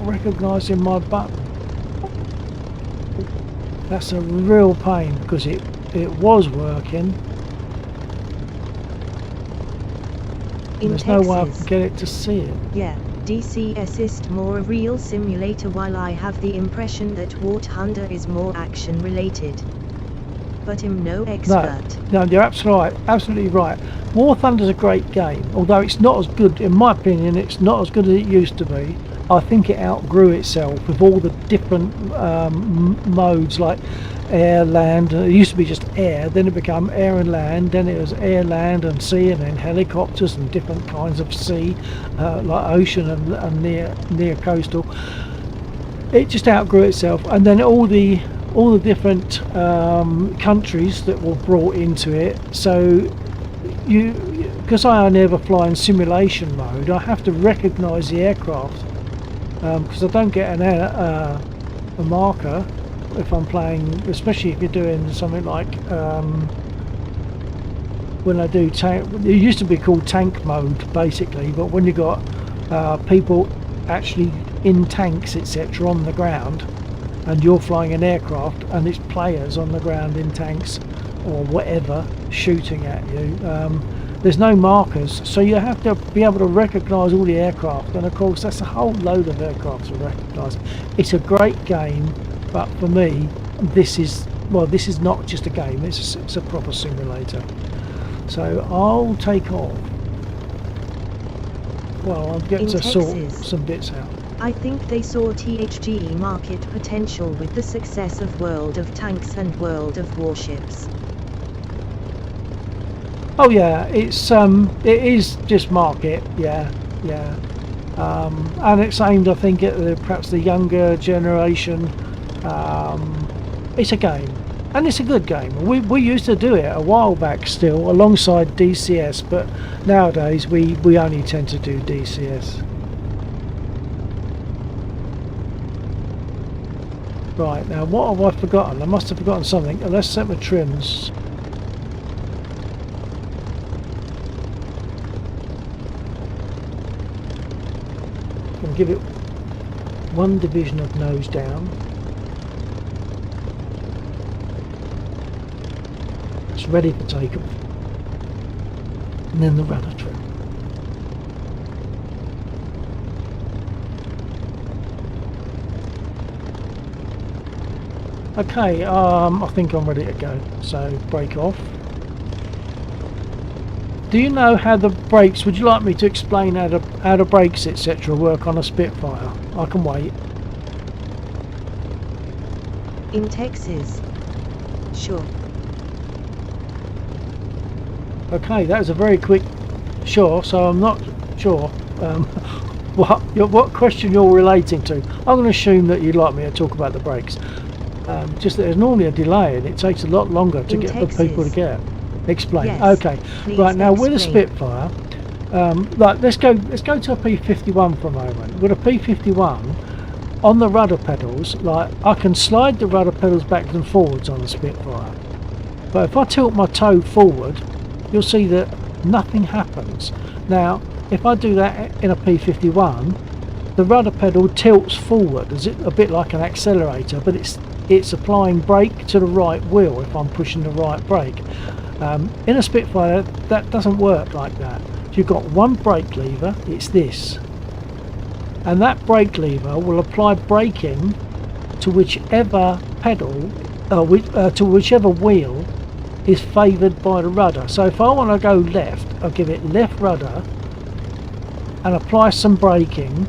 recognising my button. That's a real pain because it was working. There's no way I can get it to see it.
Yeah, DCS is more a real simulator, while I have the impression that War Thunder is more action related. But I'm no expert.
No, you're absolutely right. War Thunder's a great game, although it's not as good, in my opinion, it's not as good as it used to be. I think it outgrew itself with all the different modes like air, land. It used to be just air, then it became air and land, then it was air, land and sea, and then helicopters and different kinds of sea, like ocean and near coastal. It just outgrew itself, and then all the different countries that were brought into it. So because I only ever fly in simulation mode, I have to recognise the aircraft because I don't get a marker if I'm playing, especially if you're doing something like when I do tank. It used to be called tank mode basically, but when you got people actually in tanks etc. on the ground, and you're flying an aircraft and it's players on the ground in tanks or whatever shooting at you, there's no markers, so you have to be able to recognise all the aircraft, and of course that's a whole load of aircraft to recognise. It's a great game, but for me this is not just a game, it's a proper simulator. So I'll take off. Well, I'll get to sort some bits out.
I think they saw THG market potential with the success of World of Tanks and World of Warships.
Oh yeah, it is just market, yeah, and it's aimed, I think, at perhaps the younger generation. It's a game, and it's a good game. We used to do it a while back still alongside DCS, but nowadays we only tend to do DCS. Right, now what have I forgotten? I must have forgotten something. Let's set my trims. I'm going to give it one division of nose down. It's ready for takeoff. And then the rudder trim. Okay, I think I'm ready to go, so brake off. Do you know how the brakes, would you like me to explain how the brakes etc. work on a Spitfire? I can wait.
In Texas. Sure.
Okay, that was a very quick sure, so I'm not sure what question you're relating to. I'm going to assume that you'd like me to talk about the brakes. Just that there's normally a delay and it takes a lot longer to get for people to get. Explain.
Yes,
okay. Right, now with a Spitfire, like let's go to a P51 for a moment. With a P51, on the rudder pedals, like I can slide the rudder pedals backwards and forwards on a Spitfire, but if I tilt my toe forward, you'll see that nothing happens. Now if I do that in a P51, the rudder pedal tilts forward as a bit like an accelerator, but it's applying brake to the right wheel if I'm pushing the right brake. In a Spitfire that doesn't work like that. You've got one brake lever, it's this, and that brake lever will apply braking to whichever pedal, to whichever wheel is favoured by the rudder. So if I want to go left, I'll give it left rudder and apply some braking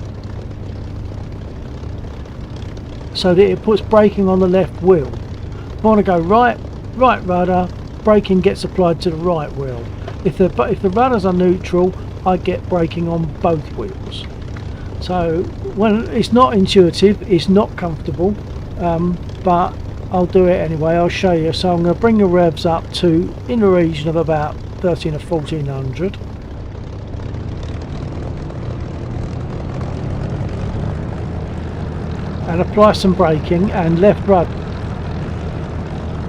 so that it puts braking on the left wheel. If I want to go right rudder, braking gets applied to the right wheel. If the rudders are neutral, I get braking on both wheels. So when it's not intuitive, it's not comfortable, but I'll do it anyway. I'll show you. So I'm going to bring the revs up to in the region of about 13 or 1400. And apply some braking and left rudder.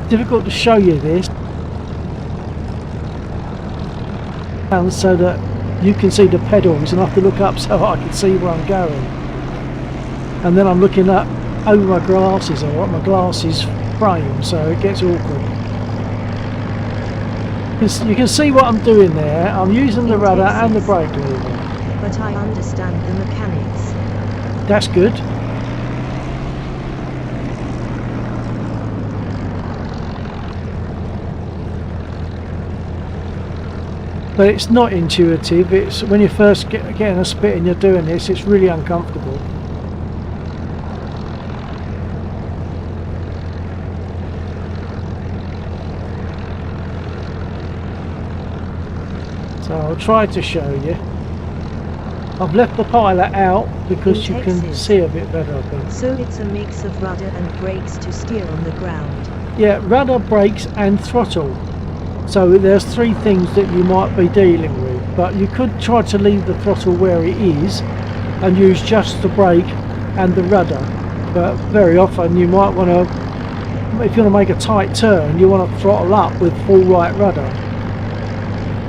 Difficult to show you this, and so that you can see the pedals, and I have to look up so I can see where I'm going. And then I'm looking up over my glasses or what my glasses frame, so it gets awkward. You can see what I'm doing there. I'm using the rudder and the brake lever.
But I understand the mechanics.
That's good. But it's not intuitive. It's when you first get in a spit and you're doing this, it's really uncomfortable. So I'll try to show you. I've left the pilot out because you can see a bit better, I think.
So it's a mix of rudder and brakes to steer on the ground.
Yeah, rudder, brakes and throttle. So there's three things that you might be dealing with, but you could try to leave the throttle where it is and use just the brake and the rudder. But very often you might want to, if you want to make a tight turn, you want to throttle up with full right rudder.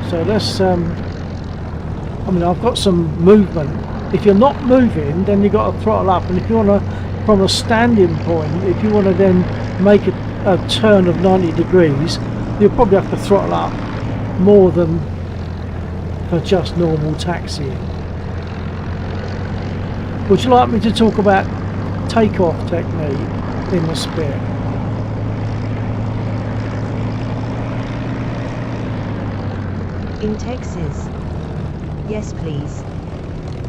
So let's, I mean, I've got some movement. If you're not moving, then you've got to throttle up, and if you want to, from a standing point, if you want to then make a turn of 90 degrees, you'll probably have to throttle up more than for just normal taxiing. Would you like me to talk about takeoff technique in the Spit?
In Texas? Yes, please.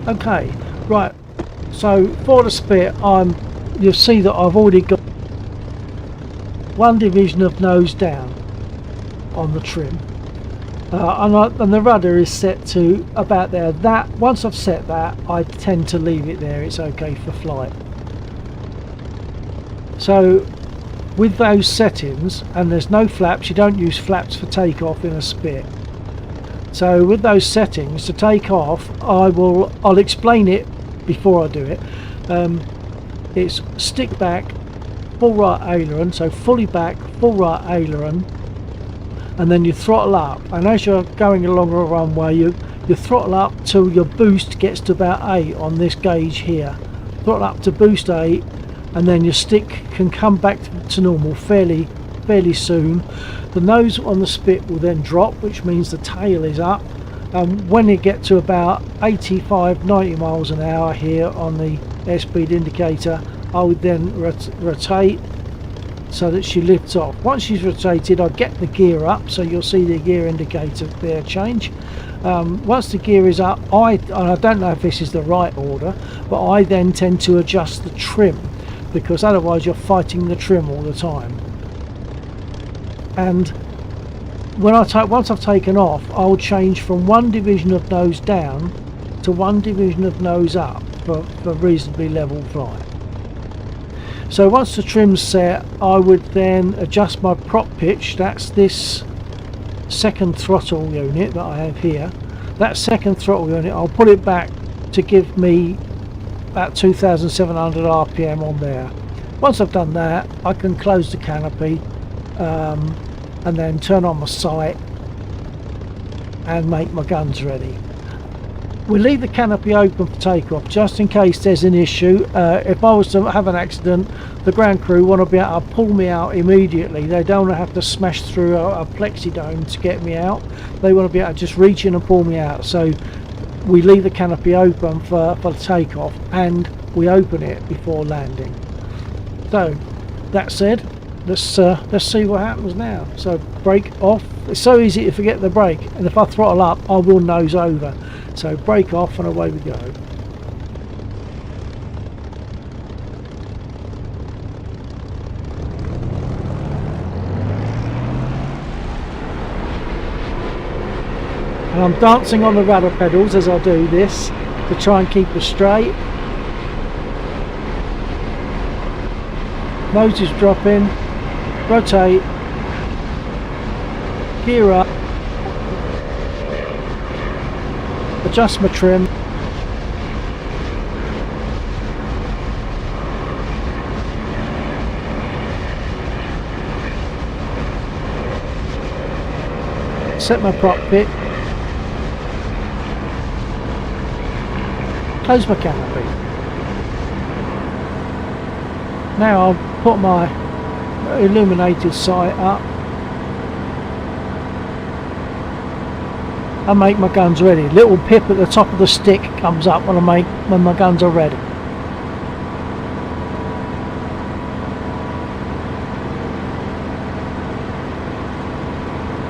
Okay, right. So for the Spit, you'll see that I've already got one division of nose down on the trim, and the rudder is set to about there. That once I've set that, I tend to leave it there. It's okay for flight. So with those settings, and there's no flaps, you don't use flaps for takeoff in a Spit. So with those settings to take off, I'll explain it before I do it. It's stick back, full right aileron, so fully back, full right aileron, and then you throttle up, and as you're going along a runway you throttle up till your boost gets to about 8 on this gauge here. Throttle up to boost 8, and then your stick can come back to normal fairly soon. The nose on the Spit will then drop, which means the tail is up, and when you get to about 85-90 miles an hour here on the airspeed indicator, I would then rotate so that she lifts off. Once she's rotated, I get the gear up, so you'll see the gear indicator there change. Once the gear is up, I don't know if this is the right order, but I then tend to adjust the trim, because otherwise you're fighting the trim all the time. And once I've taken off, I'll change from one division of nose down to one division of nose up for reasonably level flight. So once the trim's set, I would then adjust my prop pitch. That's this second throttle unit that I have here. That second throttle unit, I'll put it back to give me at 2,700 RPM on there. Once I've done that, I can close the canopy and then turn on my sight and make my guns ready. We leave the canopy open for takeoff just in case there's an issue. If I was to have an accident, the ground crew want to be able to pull me out immediately. They don't want to have to smash through a plexi dome to get me out. They want to be able to just reach in and pull me out. So we leave the canopy open for takeoff, and we open it before landing. So that said, let's see what happens now. So brake off. It's so easy to forget the brake, and if I throttle up I will nose over. So brake off and away we go. And I'm dancing on the rudder pedals as I do this to try and keep us straight. Nose is dropping, rotate, gear up, adjust my trim, set my prop pit, close my canopy. Now I'll put my illuminated sight up and make my guns ready. Little pip at the top of the stick comes up when my guns are ready.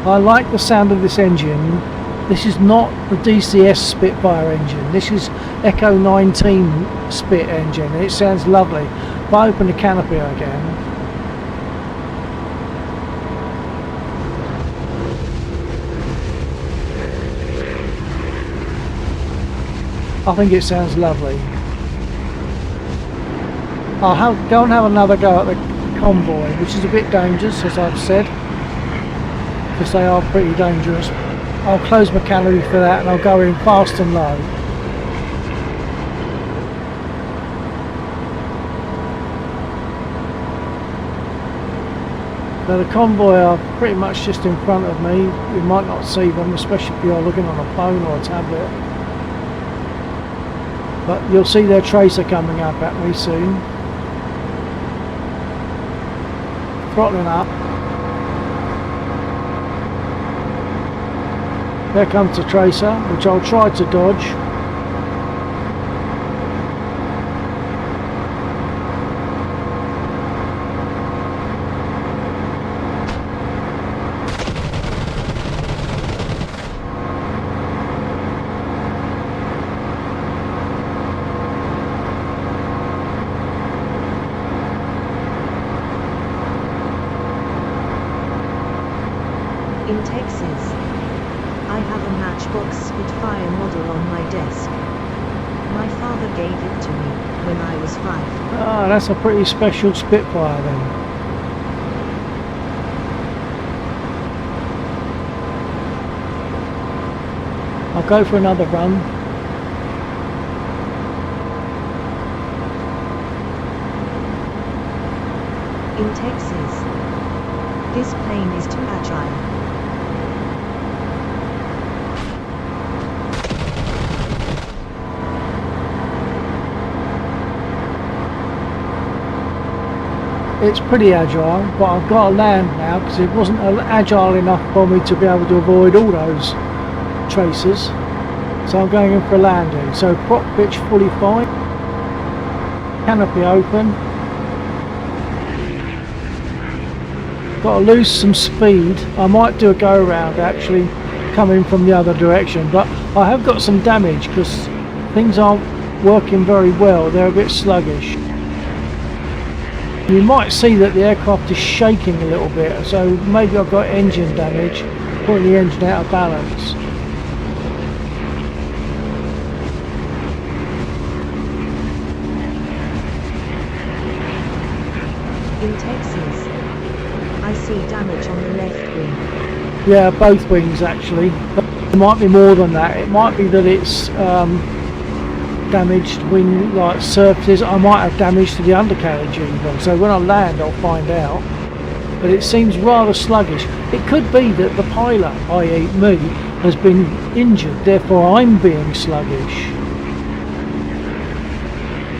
I like the sound of this engine. This is not the DCS Spitfire engine. This is Echo 19 Spit engine. It sounds lovely. If I open the canopy again, I think it sounds lovely. I'll go and have another go at the convoy, which is a bit dangerous, as I've said, because they are pretty dangerous. I'll close my canopy for that and I'll go in fast and low. So the convoy are pretty much just in front of me. You might not see them, especially if you're looking on a phone or a tablet. But you'll see their tracer coming up at me soon. Throttling up. There comes the tracer, which I'll try to dodge.
In Texas, I have a Matchbox Spitfire model on my desk. My father gave it to me when I was 5.
Ah, that's a pretty special Spitfire then. I'll go for another run.
In Texas, this plane is too agile.
It's pretty agile, but I've got to land now because it wasn't agile enough for me to be able to avoid all those tracers. So I'm going in for a landing. So prop pitch fully fine, canopy open. Got to lose some speed. I might do a go around actually coming from the other direction, but I have got some damage because things aren't working very well. They're a bit sluggish. You might see that the aircraft is shaking a little bit, so maybe I've got engine damage, putting the engine out of balance.
In Texas, I see damage on the left wing.
Yeah, both wings actually. But it might be more than that. It might be that it's damaged wing like surfaces. I might have damage to the undercarriage even. So when I land, I'll find out. But it seems rather sluggish. It could be that the pilot, i.e. me, has been injured, therefore I'm being sluggish.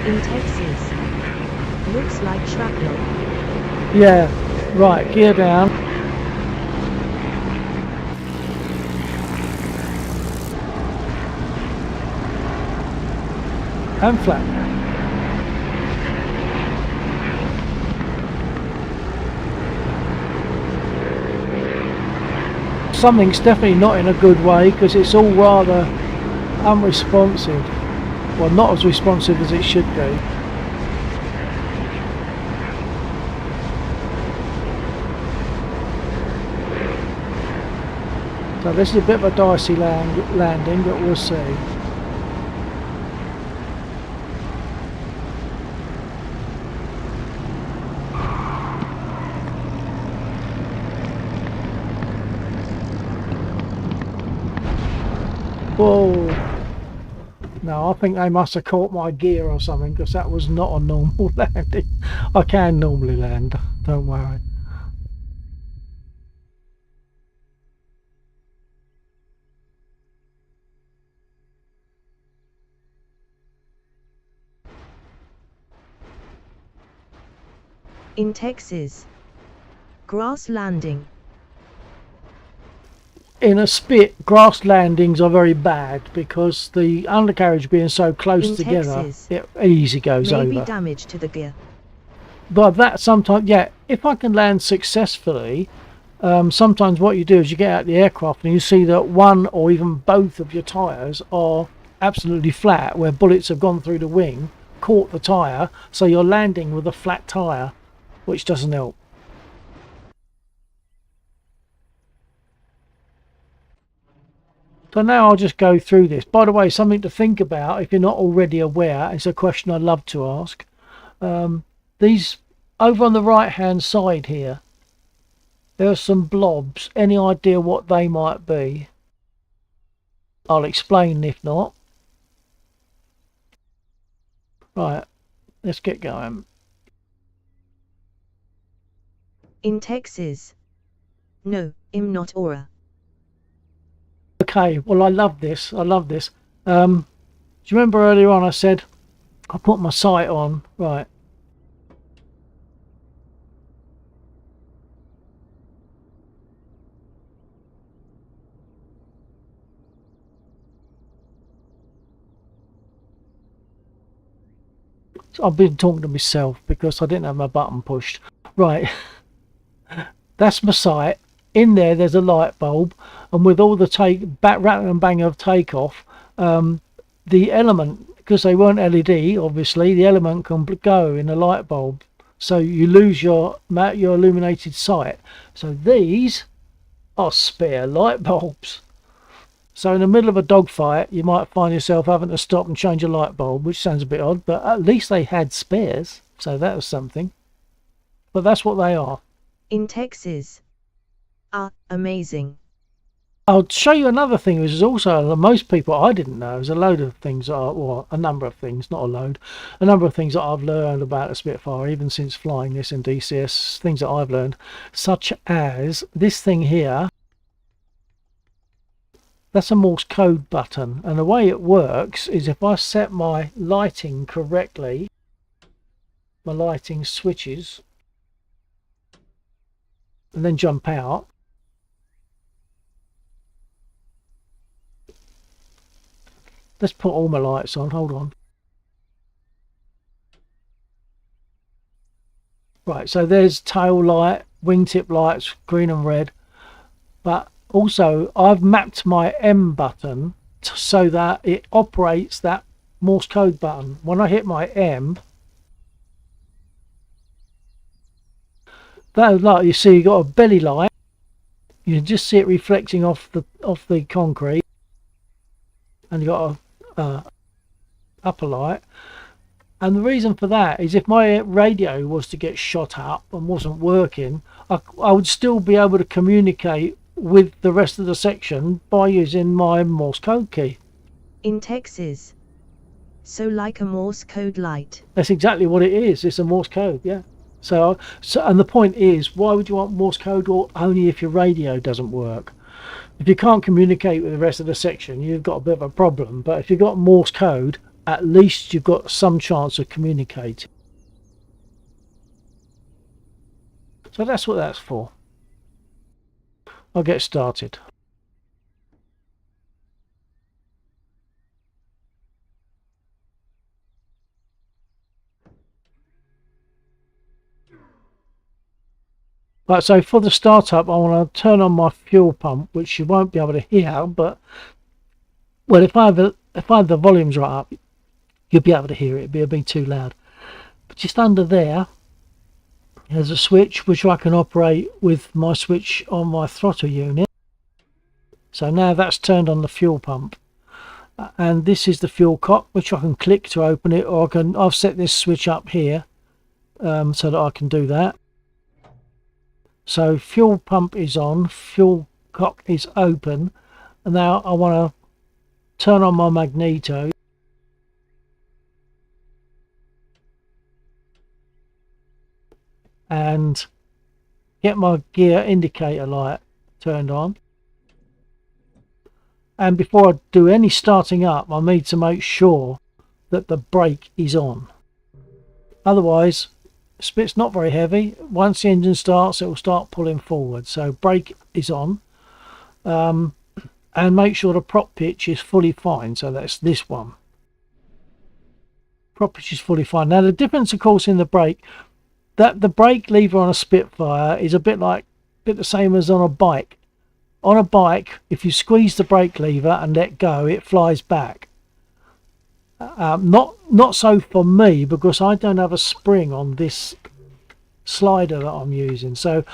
In Texas. Looks like shrapnel.
Yeah, right, gear down. And flat. Something's definitely not in a good way because it's all rather unresponsive. Well, not as responsive as it should be. So this is a bit of a dicey landing, but we'll see. Whoa. No, I think they must have caught my gear or something because that was not a normal landing. I can normally land, don't worry.
In Texas. Grass landing.
In a spit, grass landings are very bad because the undercarriage being so close
In
together,
Texas,
it easy goes
maybe
over.
damage to the gear.
But that sometimes, yeah, if I can land successfully, sometimes what you do is you get out the aircraft and you see that one or even both of your tyres are absolutely flat, where bullets have gone through the wing, caught the tyre, so you're landing with a flat tyre, which doesn't help. So now I'll just go through this. By the way, something to think about if you're not already aware, it's a question I love to ask. These, over on the right hand side here, there are some blobs. Any idea what they might be? I'll explain if not. Right, let's get going.
In Texas. No, I'm not aura.
Okay, well I love this. I love this. Do you remember earlier on I said I put my sight on? Right. I've been talking to myself because I didn't have my button pushed. Right. That's my sight. In there's a light bulb, and with all the rattle and bang of takeoff, the element, because they weren't LED, obviously, the element can go in a light bulb, so you lose your illuminated sight. So these are spare light bulbs. So in the middle of a dogfight, you might find yourself having to stop and change a light bulb, which sounds a bit odd, but at least they had spares, so that was something. But that's what they are.
In Texas. Amazing.
I'll show you another thing, which is also most people I didn't know. There's a load of things, well, a number of things, not a load, a number of things that I've learned about a Spitfire, even since flying this in DCS, things that I've learned, such as this thing here. That's a Morse code button, and the way it works is if I set my lighting correctly, my lighting switches, and then jump out, let's put all my lights on, hold on. Right, so there's tail light, wingtip lights, green and red, but also I've mapped my M button so that it operates that Morse code button. When I hit my M, that light, you see, you got a belly light, you can just see it reflecting off the concrete, and you got a upper light. And the reason for that is if my radio was to get shot up and wasn't working, I would still be able to communicate with the rest of the section by using my Morse code key.
In Texas. So like a Morse code light.
That's exactly what it is. It's a Morse code, yeah. So and the point is, why would you want Morse code? Or only if your radio doesn't work. If you can't communicate with the rest of the section, you've got a bit of a problem. But if you've got Morse code, at least you've got some chance of communicating. So that's what that's for. I'll get started. Right, so for the startup, I want to turn on my fuel pump, which you won't be able to hear, but well, if I have the volumes right up, you'll be able to hear it. It'll be too loud. But just under there, there's a switch which I can operate with my switch on my throttle unit. So now that's turned on the fuel pump, and this is the fuel cock, which I can click to open it, or I've set this switch up here so that I can do that. So fuel pump is on, fuel cock is open, and now I want to turn on my magneto. And get my gear indicator light turned on. And before I do any starting up, I need to make sure that the brake is on. Otherwise, it's not very heavy. Once the engine starts, it will start pulling forward. So brake is on, and make sure the prop pitch is fully fine. So that's this one. Prop pitch is fully fine. Now the difference, of course, in the brake, that the brake lever on a Spitfire is a bit the same as on a bike. On a bike, if you squeeze the brake lever and let go, it flies back. Not so for me, because I don't have a spring on this slider that I'm using. So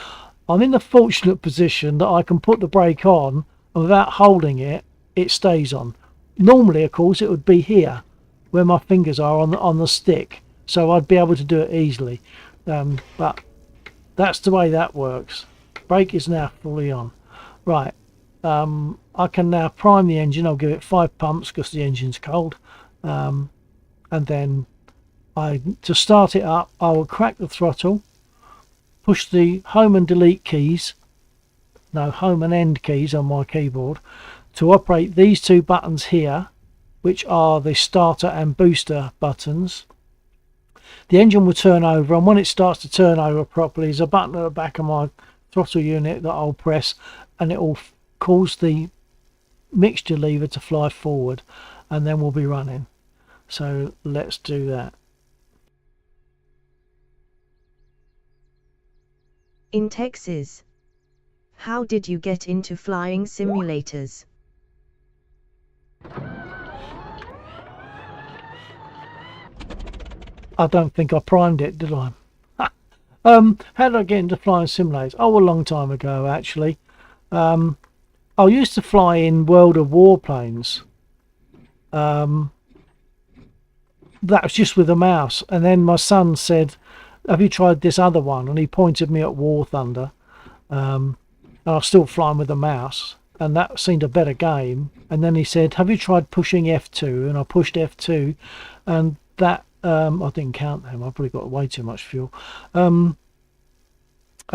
I'm in the fortunate position that I can put the brake on, and without holding it, it stays on. Normally, of course, it would be here where my fingers are on the stick, so I'd be able to do it easily. But that's the way that works. Brake is now fully on. Right, I can now prime the engine. I'll give it 5 pumps because the engine's cold. And then to start it up, I will crack the throttle, push the home and delete keys, no, home and end keys on my keyboard, to operate these 2 buttons here, which are the starter and booster buttons. The engine will turn over, and when it starts to turn over properly, there's a button at the back of my throttle unit that I'll press, and it will cause the mixture lever to fly forward, and then we'll be running. So let's do that.
In Texas, how did you get into flying simulators?
I don't think I primed it, did I? How did I get into flying simulators? Oh, a long time ago, actually. I used to fly in World of Warplanes. That was just with a mouse, and then my son said, have you tried this other one? And he pointed me at War Thunder, and I was still flying with a mouse, and that seemed a better game. And then he said, have you tried pushing F2? And I pushed F2, and that I didn't count them, I probably got way too much fuel, and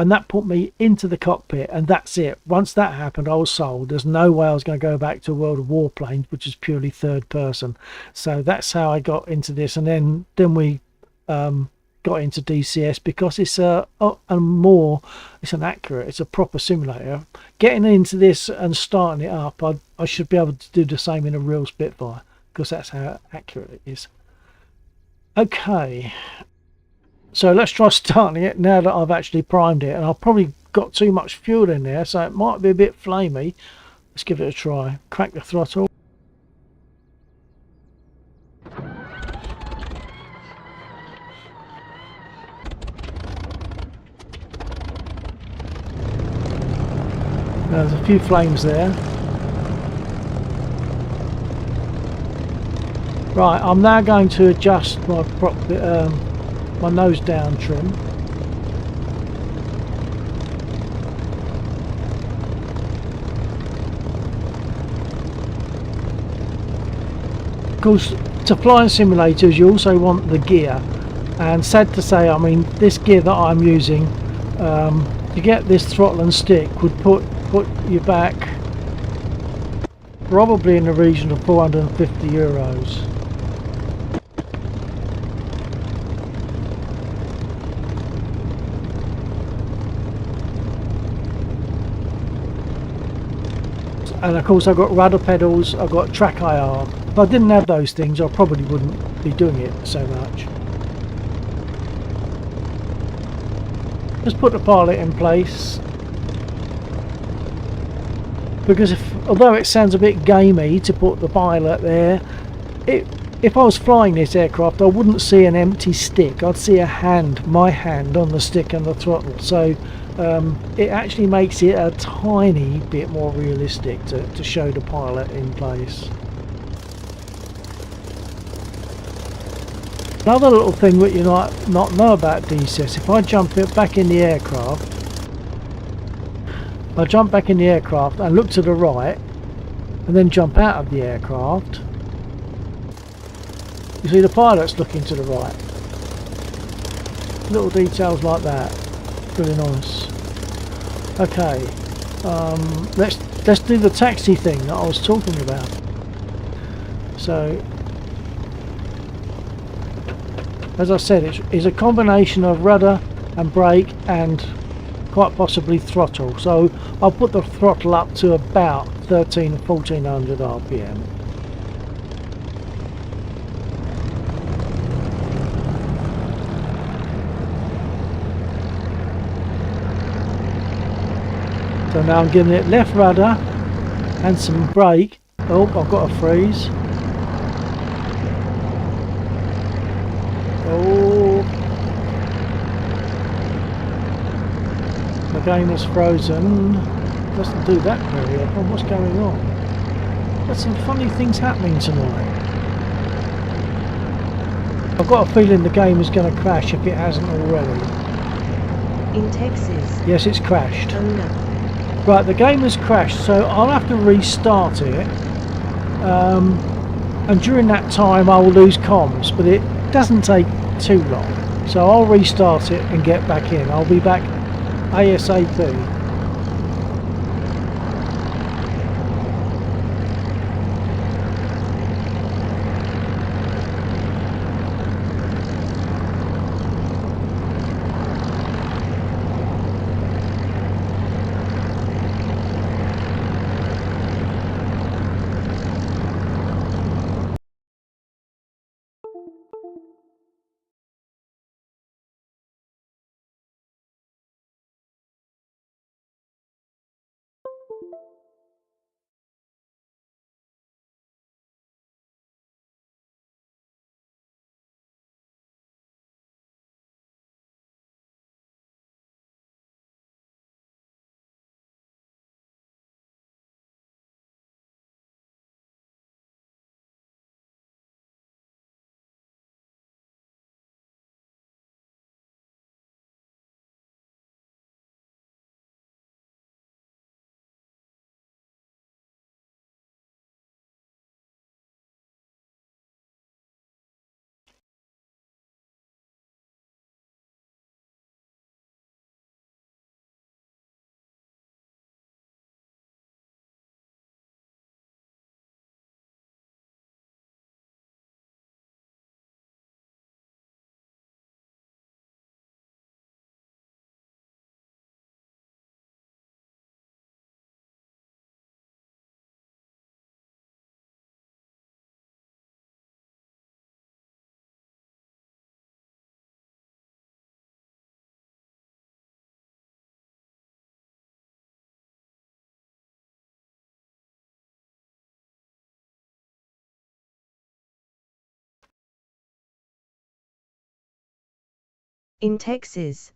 that put me into the cockpit, and that's it. Once that happened, I was sold. There's no way I was going to go back to World of Warplanes, which is purely third person. So that's how I got into this, and then we got into DCS because it's it's a proper simulator. Getting into this and starting it up, I should be able to do the same in a real Spitfire, because that's how accurate it is. Okay, so let's try starting it now that I've actually primed it, and I've probably got too much fuel in there, so it might be a bit flamey. Let's give it a try. Crack the throttle. There's a few flames there. Right, I'm now going to adjust my my nose down trim. Of course, to flying simulators you also want the gear, and sad to say, I mean, this gear that I'm using, to get this throttle and stick would put you back probably in the region of 450 euros. And of course I've got rudder pedals, I've got track IR. If I didn't have those things I probably wouldn't be doing it so much. Just put the pilot in place, because although it sounds a bit gamey to put the pilot there, if I was flying this aircraft I wouldn't see an empty stick, I'd see a hand, my hand on the stick and the throttle, so it actually makes it a tiny bit more realistic to show the pilot in place. Another little thing that you might not know about DCS, if I jump it back in the aircraft, I jump back in the aircraft and look to the right and then jump out of the aircraft, you see the pilot's looking to the right. Little details like that, really nice. Okay, let's do the taxi thing that I was talking about. So, as I said, it's a combination of rudder and brake and quite possibly throttle. So I'll put the throttle up to about 1400 RPM. So now I'm giving it left rudder and some brake. Oh, I've got a freeze. Oh, the game is frozen. Doesn't do that very often. What's going on? There's some funny things happening tonight. I've got a feeling the game is going to crash if it hasn't already.
In Texas.
Yes, it's crashed.
Oh no.
Right, the game has crashed, so I'll have to restart it. And during that time I will lose comms, but it doesn't take too long. So I'll restart it and get back in. I'll be back ASAP.
In Texas.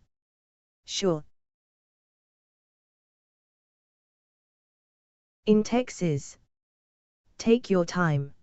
Sure. In Texas. Take your time.